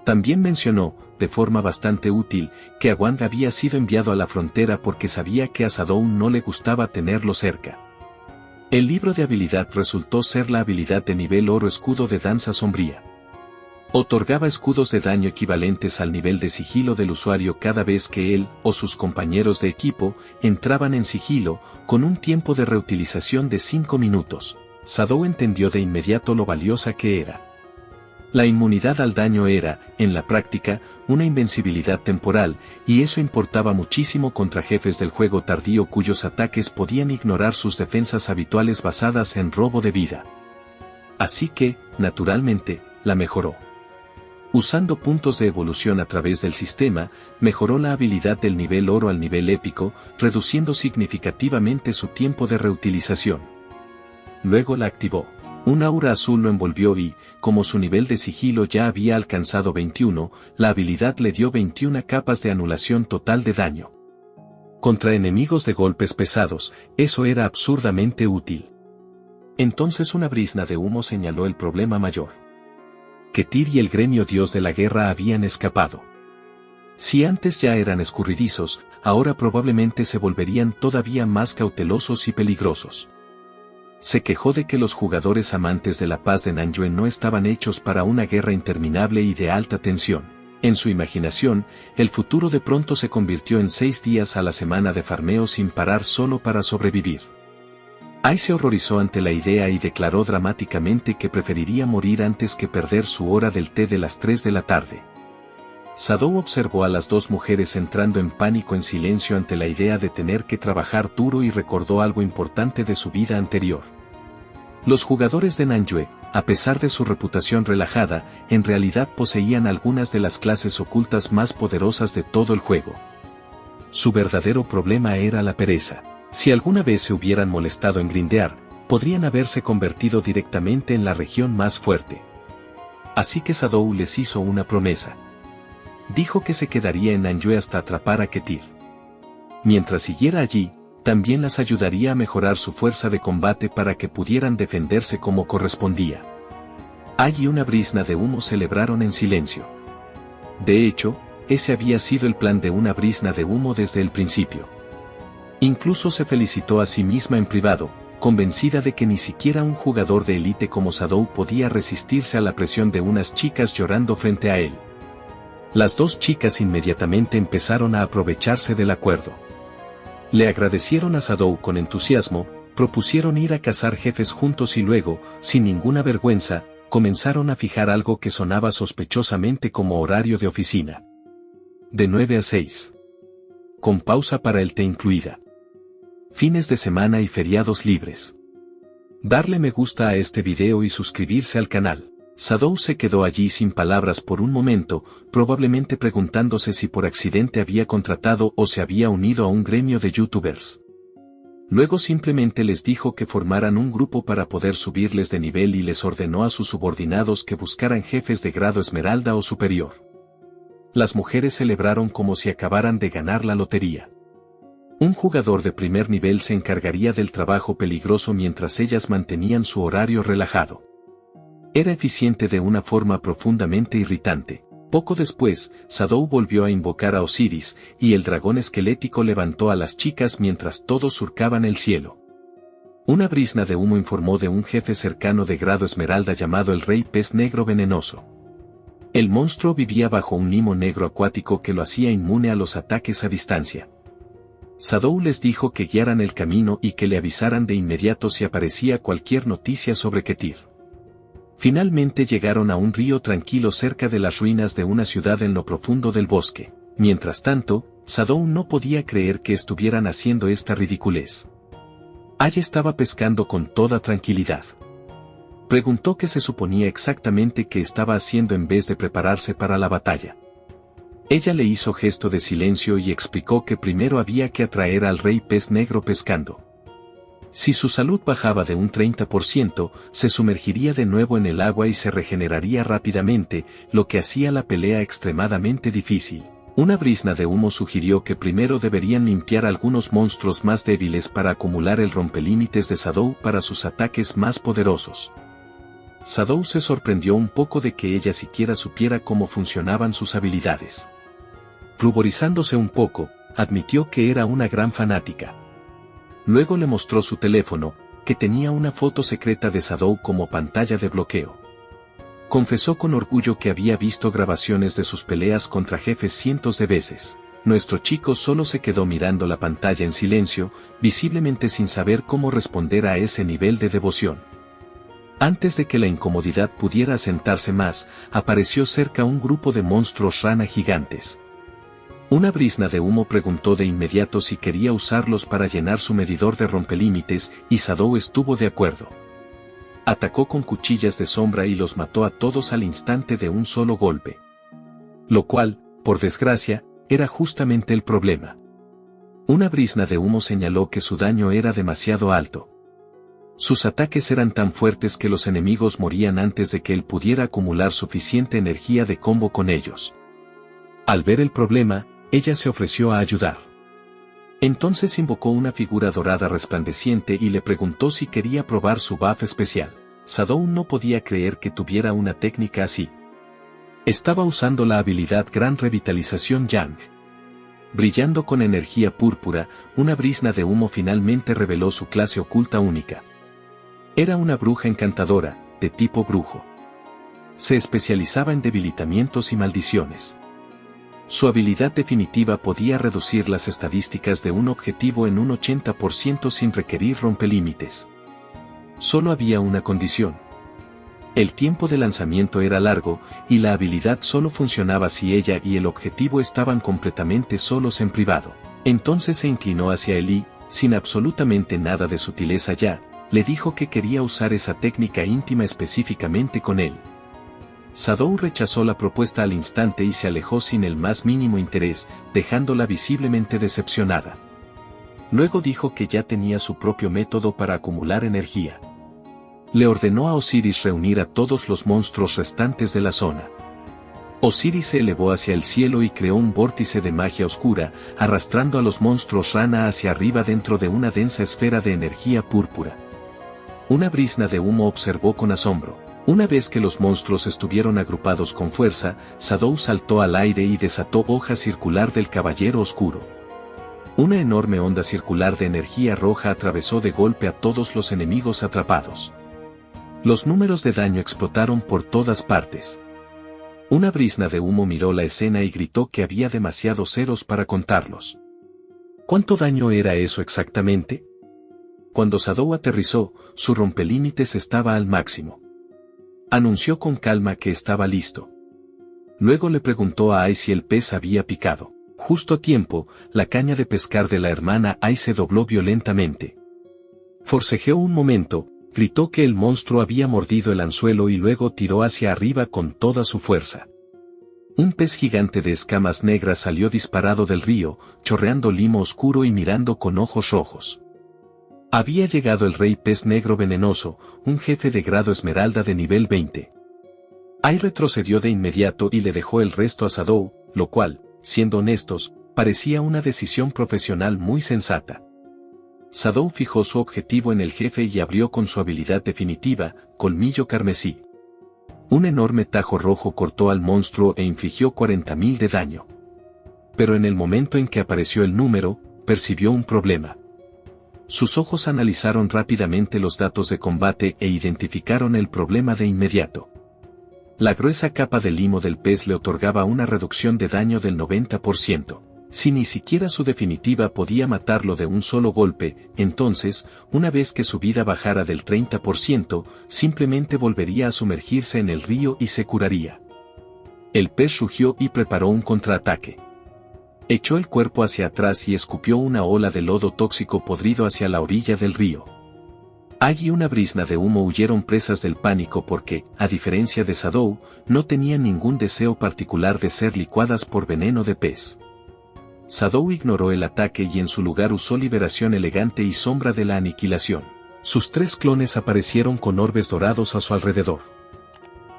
S1: También mencionó, de forma bastante útil, que Awang había sido enviado a la frontera porque sabía que a Sadou no le gustaba tenerlo cerca. El libro de habilidad resultó ser la habilidad de nivel oro escudo de danza sombría. Otorgaba escudos de daño equivalentes al nivel de sigilo del usuario cada vez que él o sus compañeros de equipo entraban en sigilo, con un tiempo de reutilización de 5 minutos. Sadou entendió de inmediato lo valiosa que era. La inmunidad al daño era, en la práctica, una invencibilidad temporal, y eso importaba muchísimo contra jefes del juego tardío cuyos ataques podían ignorar sus defensas habituales basadas en robo de vida. Así que, naturalmente, la mejoró. Usando puntos de evolución a través del sistema, mejoró la habilidad del nivel oro al nivel épico, reduciendo significativamente su tiempo de reutilización. Luego la activó. Un aura azul lo envolvió y, como su nivel de sigilo ya había alcanzado 21, la habilidad le dio 21 capas de anulación total de daño. Contra enemigos de golpes pesados, eso era absurdamente útil. Entonces una brizna de humo señaló el problema mayor. Ketir y el gremio dios de la guerra habían escapado. Si antes ya eran escurridizos, ahora probablemente se volverían todavía más cautelosos y peligrosos. Se quejó de que los jugadores amantes de la paz de Nanjue no estaban hechos para una guerra interminable y de alta tensión. En su imaginación, el futuro de pronto se convirtió en 6 días a la semana de farmeo sin parar solo para sobrevivir. Ai se horrorizó ante la idea y declaró dramáticamente que preferiría morir antes que perder su hora del té de las 3 de la tarde. Sadou observó a las dos mujeres entrando en pánico en silencio ante la idea de tener que trabajar duro y recordó algo importante de su vida anterior. Los jugadores de Nanjue, a pesar de su reputación relajada, en realidad poseían algunas de las clases ocultas más poderosas de todo el juego. Su verdadero problema era la pereza. Si alguna vez se hubieran molestado en grindear, podrían haberse convertido directamente en la región más fuerte. Así que Sadou les hizo una promesa. Dijo que se quedaría en Nanjue hasta atrapar a Ketir. Mientras siguiera allí, también las ayudaría a mejorar su fuerza de combate para que pudieran defenderse como correspondía. Ai y una brizna de humo celebraron en silencio. De hecho, ese había sido el plan de una brizna de humo desde el principio. Incluso se felicitó a sí misma en privado, convencida de que ni siquiera un jugador de élite como Sadou podía resistirse a la presión de unas chicas llorando frente a él. Las dos chicas inmediatamente empezaron a aprovecharse del acuerdo. Le agradecieron a Sadou con entusiasmo, propusieron ir a cazar jefes juntos y luego, sin ninguna vergüenza, comenzaron a fijar algo que sonaba sospechosamente como horario de oficina. De 9 a 6. Con pausa para el té incluida. Fines de semana y feriados libres. Darle me gusta a este video y suscribirse al canal. Sadou se quedó allí sin palabras por un momento, probablemente preguntándose si por accidente había contratado o se había unido a un gremio de youtubers. Luego simplemente les dijo que formaran un grupo para poder subirles de nivel y les ordenó a sus subordinados que buscaran jefes de grado esmeralda o superior. Las mujeres celebraron como si acabaran de ganar la lotería. Un jugador de primer nivel se encargaría del trabajo peligroso mientras ellas mantenían su horario relajado. Era eficiente de una forma profundamente irritante. Poco después, Sadou volvió a invocar a Osiris, y el dragón esquelético levantó a las chicas mientras todos surcaban el cielo. Una brizna de humo informó de un jefe cercano de grado esmeralda llamado el Rey Pez Negro Venenoso. El monstruo vivía bajo un limo negro acuático que lo hacía inmune a los ataques a distancia. Sadou les dijo que guiaran el camino y que le avisaran de inmediato si aparecía cualquier noticia sobre Ketir. Finalmente llegaron a un río tranquilo cerca de las ruinas de una ciudad en lo profundo del bosque. Mientras tanto, Sadou no podía creer que estuvieran haciendo esta ridiculez. Ai estaba pescando con toda tranquilidad. Preguntó qué se suponía exactamente que estaba haciendo en vez de prepararse para la batalla. Ella le hizo gesto de silencio y explicó que primero había que atraer al rey pez negro pescando. Si su salud bajaba de un 30%, se sumergiría de nuevo en el agua y se regeneraría rápidamente, lo que hacía la pelea extremadamente difícil. Una brizna de humo sugirió que primero deberían limpiar algunos monstruos más débiles para acumular el rompelímites de Shadow para sus ataques más poderosos. Shadow se sorprendió un poco de que ella siquiera supiera cómo funcionaban sus habilidades. Ruborizándose un poco, admitió que era una gran fanática. Luego le mostró su teléfono, que tenía una foto secreta de Shadow como pantalla de bloqueo. Confesó con orgullo que había visto grabaciones de sus peleas contra jefes cientos de veces. Nuestro chico solo se quedó mirando la pantalla en silencio, visiblemente sin saber cómo responder a ese nivel de devoción. Antes de que la incomodidad pudiera asentarse más, apareció cerca un grupo de monstruos rana gigantes. Una brizna de humo preguntó de inmediato si quería usarlos para llenar su medidor de rompelímites y Shadow estuvo de acuerdo. Atacó con cuchillas de sombra y los mató a todos al instante de un solo golpe. Lo cual, por desgracia, era justamente el problema. Una brizna de humo señaló que su daño era demasiado alto. Sus ataques eran tan fuertes que los enemigos morían antes de que él pudiera acumular suficiente energía de combo con ellos. Al ver el problema, ella se ofreció a ayudar. Entonces invocó una figura dorada resplandeciente y le preguntó si quería probar su buff especial. Shadow no podía creer que tuviera una técnica así. Estaba usando la habilidad Gran Revitalización Yang. Brillando con energía púrpura, una brizna de humo finalmente reveló su clase oculta única. Era una bruja encantadora, de tipo brujo. Se especializaba en debilitamientos y maldiciones. Su habilidad definitiva podía reducir las estadísticas de un objetivo en un 80% sin requerir rompelímites. Solo había una condición. El tiempo de lanzamiento era largo, y la habilidad solo funcionaba si ella y el objetivo estaban completamente solos en privado. Entonces se inclinó hacia él y, sin absolutamente nada de sutileza ya, le dijo que quería usar esa técnica íntima específicamente con él. Shadow rechazó la propuesta al instante y se alejó sin el más mínimo interés, dejándola visiblemente decepcionada. Luego dijo que ya tenía su propio método para acumular energía. Le ordenó a Osiris reunir a todos los monstruos restantes de la zona. Osiris se elevó hacia el cielo y creó un vórtice de magia oscura, arrastrando a los monstruos rana hacia arriba dentro de una densa esfera de energía púrpura. Una brizna de humo observó con asombro. Una vez que los monstruos estuvieron agrupados con fuerza, Shadow saltó al aire y desató hoja circular del Caballero Oscuro. Una enorme onda circular de energía roja atravesó de golpe a todos los enemigos atrapados. Los números de daño explotaron por todas partes. Una brizna de humo miró la escena y gritó que había demasiados ceros para contarlos. ¿Cuánto daño era eso exactamente? Cuando Shadow aterrizó, su rompelímites estaba al máximo. Anunció con calma que estaba listo. Luego le preguntó a Ai si el pez había picado. Justo a tiempo, la caña de pescar de la hermana Ai se dobló violentamente. Forcejeó un momento, gritó que el monstruo había mordido el anzuelo y luego tiró hacia arriba con toda su fuerza. Un pez gigante de escamas negras salió disparado del río, chorreando limo oscuro y mirando con ojos rojos. Había llegado el rey pez negro venenoso, un jefe de grado esmeralda de nivel 20. Ai retrocedió de inmediato y le dejó el resto a Shadow, lo cual, siendo honestos, parecía una decisión profesional muy sensata. Shadow fijó su objetivo en el jefe y abrió con su habilidad definitiva, Colmillo Carmesí. Un enorme tajo rojo cortó al monstruo e infligió 40.000 de daño. Pero en el momento en que apareció el número, percibió un problema. Sus ojos analizaron rápidamente los datos de combate e identificaron el problema de inmediato. La gruesa capa de limo del pez le otorgaba una reducción de daño del 90%. Si ni siquiera su definitiva podía matarlo de un solo golpe, entonces, una vez que su vida bajara del 30%, simplemente volvería a sumergirse en el río y se curaría. El pez rugió y preparó un contraataque. Echó el cuerpo hacia atrás y escupió una ola de lodo tóxico podrido hacia la orilla del río. Agi y una brisna de humo huyeron presas del pánico porque, a diferencia de Sadou, no tenían ningún deseo particular de ser licuadas por veneno de pez. Sadou ignoró el ataque y en su lugar usó liberación elegante y sombra de la aniquilación. Sus 3 clones aparecieron con orbes dorados a su alrededor.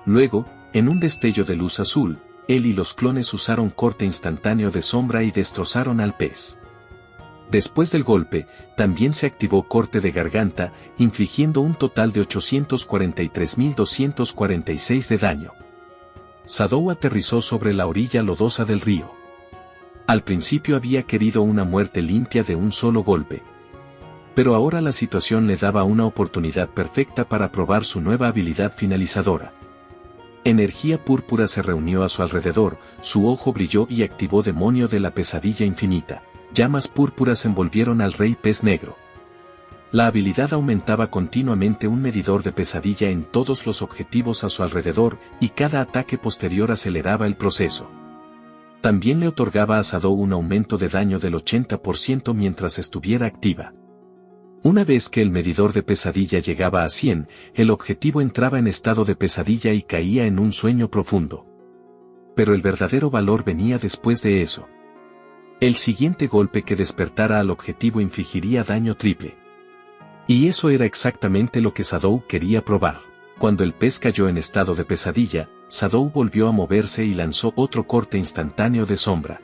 S1: Luego, en un destello de luz azul, él y los clones usaron corte instantáneo de sombra y destrozaron al pez. Después del golpe, también se activó corte de garganta, infligiendo un total de 843.246 de daño. Sadou aterrizó sobre la orilla lodosa del río. Al principio había querido una muerte limpia de un solo golpe. Pero ahora la situación le daba una oportunidad perfecta para probar su nueva habilidad finalizadora. Energía púrpura se reunió a su alrededor, su ojo brilló y activó Demonio de la Pesadilla Infinita. Llamas púrpuras envolvieron al Rey Pez Negro. La habilidad aumentaba continuamente un medidor de pesadilla en todos los objetivos a su alrededor y cada ataque posterior aceleraba el proceso. También le otorgaba a Sadou un aumento de daño del 80% mientras estuviera activa. Una vez que el medidor de pesadilla llegaba a 100, el objetivo entraba en estado de pesadilla y caía en un sueño profundo. Pero el verdadero valor venía después de eso. El siguiente golpe que despertara al objetivo infligiría daño triple. Y eso era exactamente lo que Sadou quería probar. Cuando el pez cayó en estado de pesadilla, Sadou volvió a moverse y lanzó otro corte instantáneo de sombra.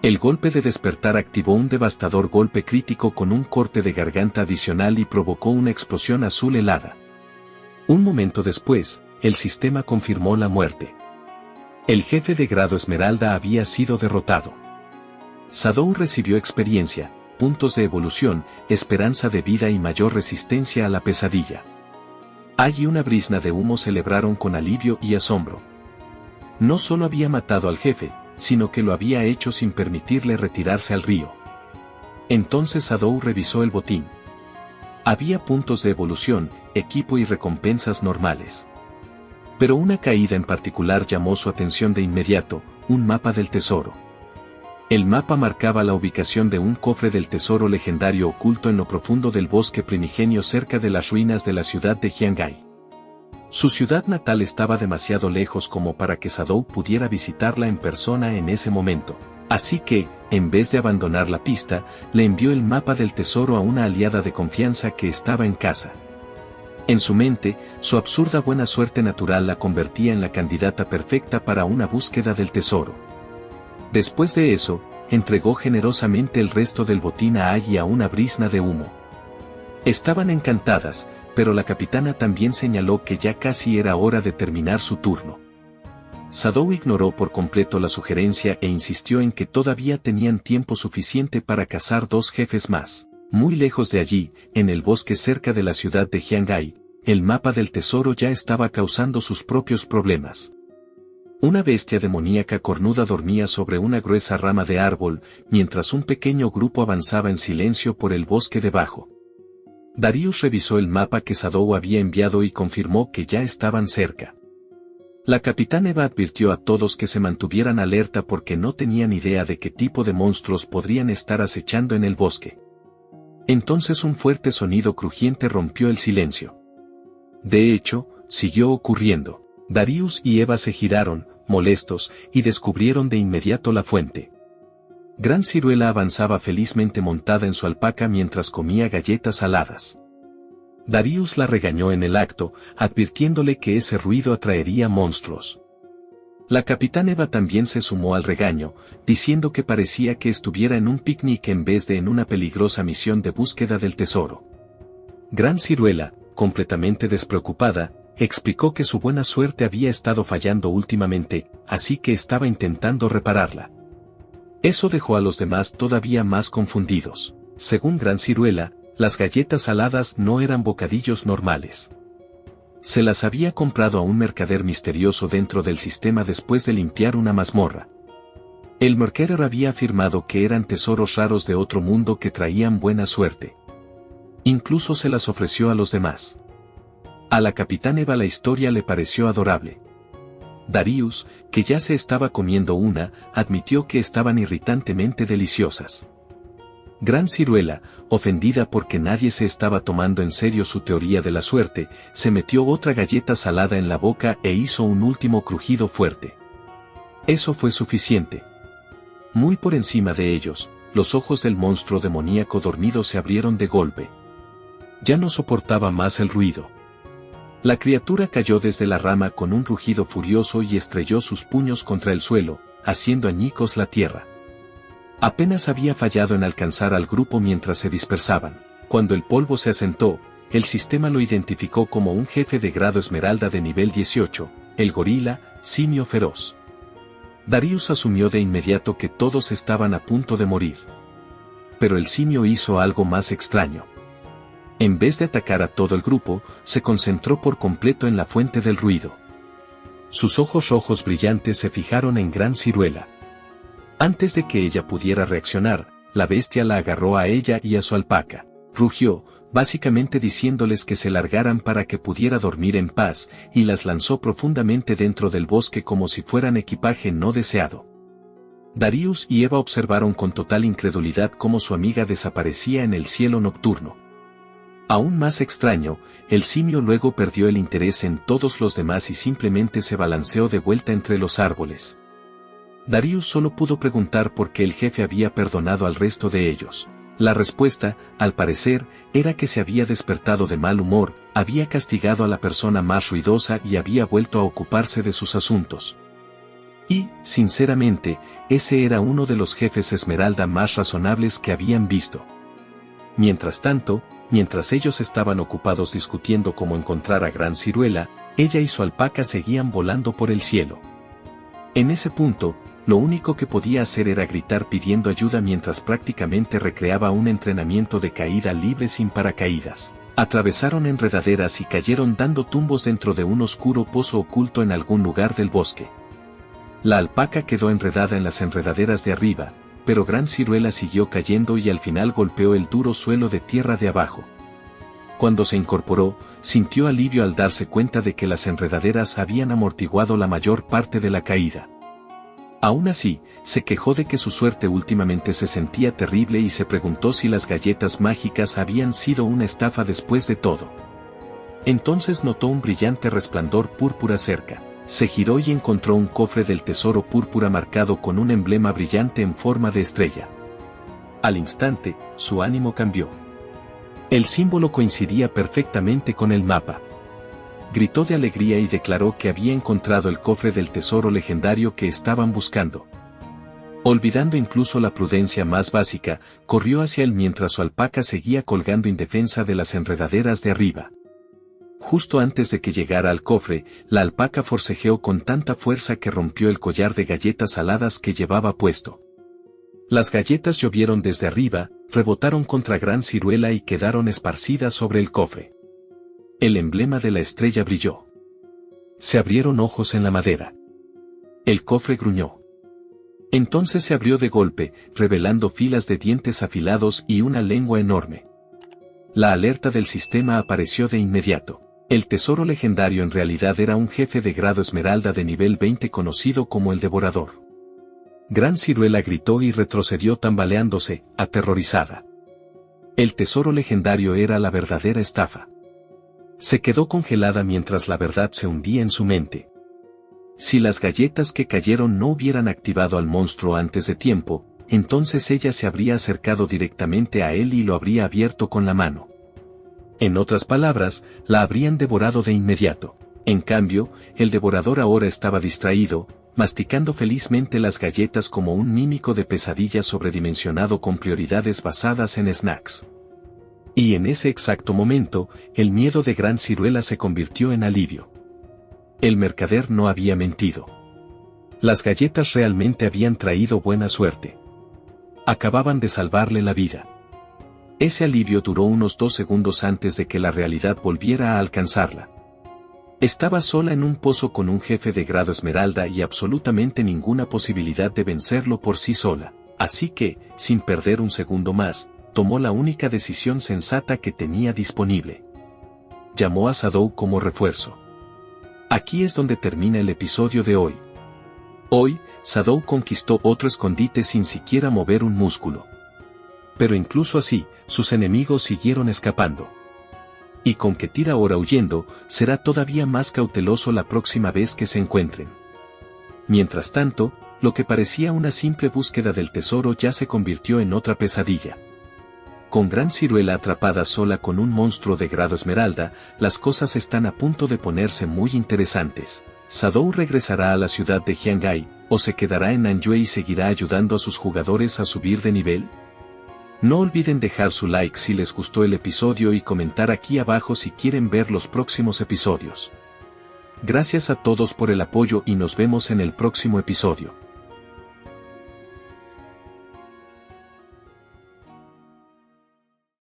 S1: El golpe de despertar activó un devastador golpe crítico con un corte de garganta adicional y provocó una explosión azul helada. Un momento después, el sistema confirmó la muerte. El jefe de grado Esmeralda había sido derrotado. Sadou recibió experiencia, puntos de evolución, esperanza de vida y mayor resistencia a la pesadilla. Agi y una brisna de humo celebraron con alivio y asombro. No solo había matado al jefe, sino que lo había hecho sin permitirle retirarse al río. Entonces Sadou revisó el botín. Había puntos de evolución, equipo y recompensas normales. Pero una caída en particular llamó su atención de inmediato, un mapa del tesoro. El mapa marcaba la ubicación de un cofre del tesoro legendario oculto en lo profundo del bosque primigenio cerca de las ruinas de la ciudad de Jiangai. Su ciudad natal estaba demasiado lejos como para que Sadou pudiera visitarla en persona en ese momento. Así que, en vez de abandonar la pista, le envió el mapa del tesoro a una aliada de confianza que estaba en casa. En su mente, su absurda buena suerte natural la convertía en la candidata perfecta para una búsqueda del tesoro. Después de eso, entregó generosamente el resto del botín a Agi y a una brisna de humo. Estaban encantadas, pero la capitana también señaló que ya casi era hora de terminar su turno. Sadou ignoró por completo la sugerencia e insistió en que todavía tenían tiempo suficiente para cazar 2 jefes más. Muy lejos de allí, en el bosque cerca de la ciudad de Jiangai, el mapa del tesoro ya estaba causando sus propios problemas. Una bestia demoníaca cornuda dormía sobre una gruesa rama de árbol, mientras un pequeño grupo avanzaba en silencio por el bosque debajo. Darius revisó el mapa que Sadou había enviado y confirmó que ya estaban cerca. La capitana Eva advirtió a todos que se mantuvieran alerta porque no tenían idea de qué tipo de monstruos podrían estar acechando en el bosque. Entonces un fuerte sonido crujiente rompió el silencio. De hecho, siguió ocurriendo. Darius y Eva se giraron, molestos, y descubrieron de inmediato la fuente. Gran Ciruela avanzaba felizmente montada en su alpaca mientras comía galletas saladas. Darius la regañó en el acto, advirtiéndole que ese ruido atraería monstruos. La capitana Eva también se sumó al regaño, diciendo que parecía que estuviera en un picnic en vez de en una peligrosa misión de búsqueda del tesoro. Gran Ciruela, completamente despreocupada, explicó que su buena suerte había estado fallando últimamente, así que estaba intentando repararla. Eso dejó a los demás todavía más confundidos. Según Gran Ciruela, las galletas saladas no eran bocadillos normales. Se las había comprado a un mercader misterioso dentro del sistema después de limpiar una mazmorra. El mercader había afirmado que eran tesoros raros de otro mundo que traían buena suerte. Incluso se las ofreció a los demás. A la capitana Eva la historia le pareció adorable. Darius, que ya se estaba comiendo una, admitió que estaban irritantemente deliciosas. Gran Ciruela, ofendida porque nadie se estaba tomando en serio su teoría de la suerte, se metió otra galleta salada en la boca e hizo un último crujido fuerte. Eso fue suficiente. Muy por encima de ellos, los ojos del monstruo demoníaco dormido se abrieron de golpe. Ya no soportaba más el ruido. La criatura cayó desde la rama con un rugido furioso y estrelló sus puños contra el suelo, haciendo añicos la tierra. Apenas había fallado en alcanzar al grupo mientras se dispersaban. Cuando el polvo se asentó, el sistema lo identificó como un jefe de grado esmeralda de nivel 18, el gorila, simio feroz. Darius asumió de inmediato que todos estaban a punto de morir. Pero el simio hizo algo más extraño. En vez de atacar a todo el grupo, se concentró por completo en la fuente del ruido. Sus ojos rojos brillantes se fijaron en Gran Ciruela. Antes de que ella pudiera reaccionar, la bestia la agarró a ella y a su alpaca. Rugió, básicamente diciéndoles que se largaran para que pudiera dormir en paz, y las lanzó profundamente dentro del bosque como si fueran equipaje no deseado. Darius y Eva observaron con total incredulidad cómo su amiga desaparecía en el cielo nocturno. Aún más extraño, el simio luego perdió el interés en todos los demás y simplemente se balanceó de vuelta entre los árboles. Darius solo pudo preguntar por qué el jefe había perdonado al resto de ellos. La respuesta, al parecer, era que se había despertado de mal humor, había castigado a la persona más ruidosa y había vuelto a ocuparse de sus asuntos. Y, sinceramente, ese era uno de los jefes esmeralda más razonables que habían visto. Mientras tanto, mientras ellos estaban ocupados discutiendo cómo encontrar a Gran Ciruela, ella y su alpaca seguían volando por el cielo. En ese punto, lo único que podía hacer era gritar pidiendo ayuda mientras prácticamente recreaba un entrenamiento de caída libre sin paracaídas. Atravesaron enredaderas y cayeron dando tumbos dentro de un oscuro pozo oculto en algún lugar del bosque. La alpaca quedó enredada en las enredaderas de arriba, pero Gran Ciruela siguió cayendo y al final golpeó el duro suelo de tierra de abajo. Cuando se incorporó, sintió alivio al darse cuenta de que las enredaderas habían amortiguado la mayor parte de la caída. Aún así, se quejó de que su suerte últimamente se sentía terrible y se preguntó si las galletas mágicas habían sido una estafa después de todo. Entonces notó un brillante resplandor púrpura cerca. Se giró y encontró un cofre del tesoro púrpura marcado con un emblema brillante en forma de estrella. Al instante, su ánimo cambió. El símbolo coincidía perfectamente con el mapa. Gritó de alegría y declaró que había encontrado el cofre del tesoro legendario que estaban buscando. Olvidando incluso la prudencia más básica, corrió hacia él mientras su alpaca seguía colgando indefensa de las enredaderas de arriba. Justo antes de que llegara al cofre, la alpaca forcejeó con tanta fuerza que rompió el collar de galletas saladas que llevaba puesto. Las galletas llovieron desde arriba, rebotaron contra Gran Ciruela y quedaron esparcidas sobre el cofre. El emblema de la estrella brilló. Se abrieron ojos en la madera. El cofre gruñó. Entonces se abrió de golpe, revelando filas de dientes afilados y una lengua enorme. La alerta del sistema apareció de inmediato. El tesoro legendario en realidad era un jefe de grado esmeralda de nivel 20 conocido como el Devorador. Gran Ciruela gritó y retrocedió tambaleándose, aterrorizada. El tesoro legendario era la verdadera estafa. Se quedó congelada mientras la verdad se hundía en su mente. Si las galletas que cayeron no hubieran activado al monstruo antes de tiempo, entonces ella se habría acercado directamente a él y lo habría abierto con la mano. En otras palabras, la habrían devorado de inmediato. En cambio, el devorador ahora estaba distraído, masticando felizmente las galletas como un mímico de pesadilla sobredimensionado con prioridades basadas en snacks. Y en ese exacto momento, el miedo de Gran Ciruela se convirtió en alivio. El mercader no había mentido. Las galletas realmente habían traído buena suerte. Acababan de salvarle la vida. Ese alivio duró unos 2 segundos antes de que la realidad volviera a alcanzarla. Estaba sola en un pozo con un jefe de grado esmeralda y absolutamente ninguna posibilidad de vencerlo por sí sola, así que, sin perder un segundo más, tomó la única decisión sensata que tenía disponible. Llamó a Shadow como refuerzo. Aquí es donde termina el episodio de hoy. Hoy, Shadow conquistó otro escondite sin siquiera mover un músculo. Pero incluso así, sus enemigos siguieron escapando. Y con que tira ahora huyendo, será todavía más cauteloso la próxima vez que se encuentren. Mientras tanto, lo que parecía una simple búsqueda del tesoro ya se convirtió en otra pesadilla. Con Gran Ciruela atrapada sola con un monstruo de grado esmeralda, las cosas están a punto de ponerse muy interesantes. ¿Shadou regresará a la ciudad de Jiangai, o se quedará en Nanyue y seguirá ayudando a sus jugadores a subir de nivel? No olviden dejar su like si les gustó el episodio y comentar aquí abajo si quieren ver los próximos episodios. Gracias a todos por el apoyo y nos vemos en el próximo episodio.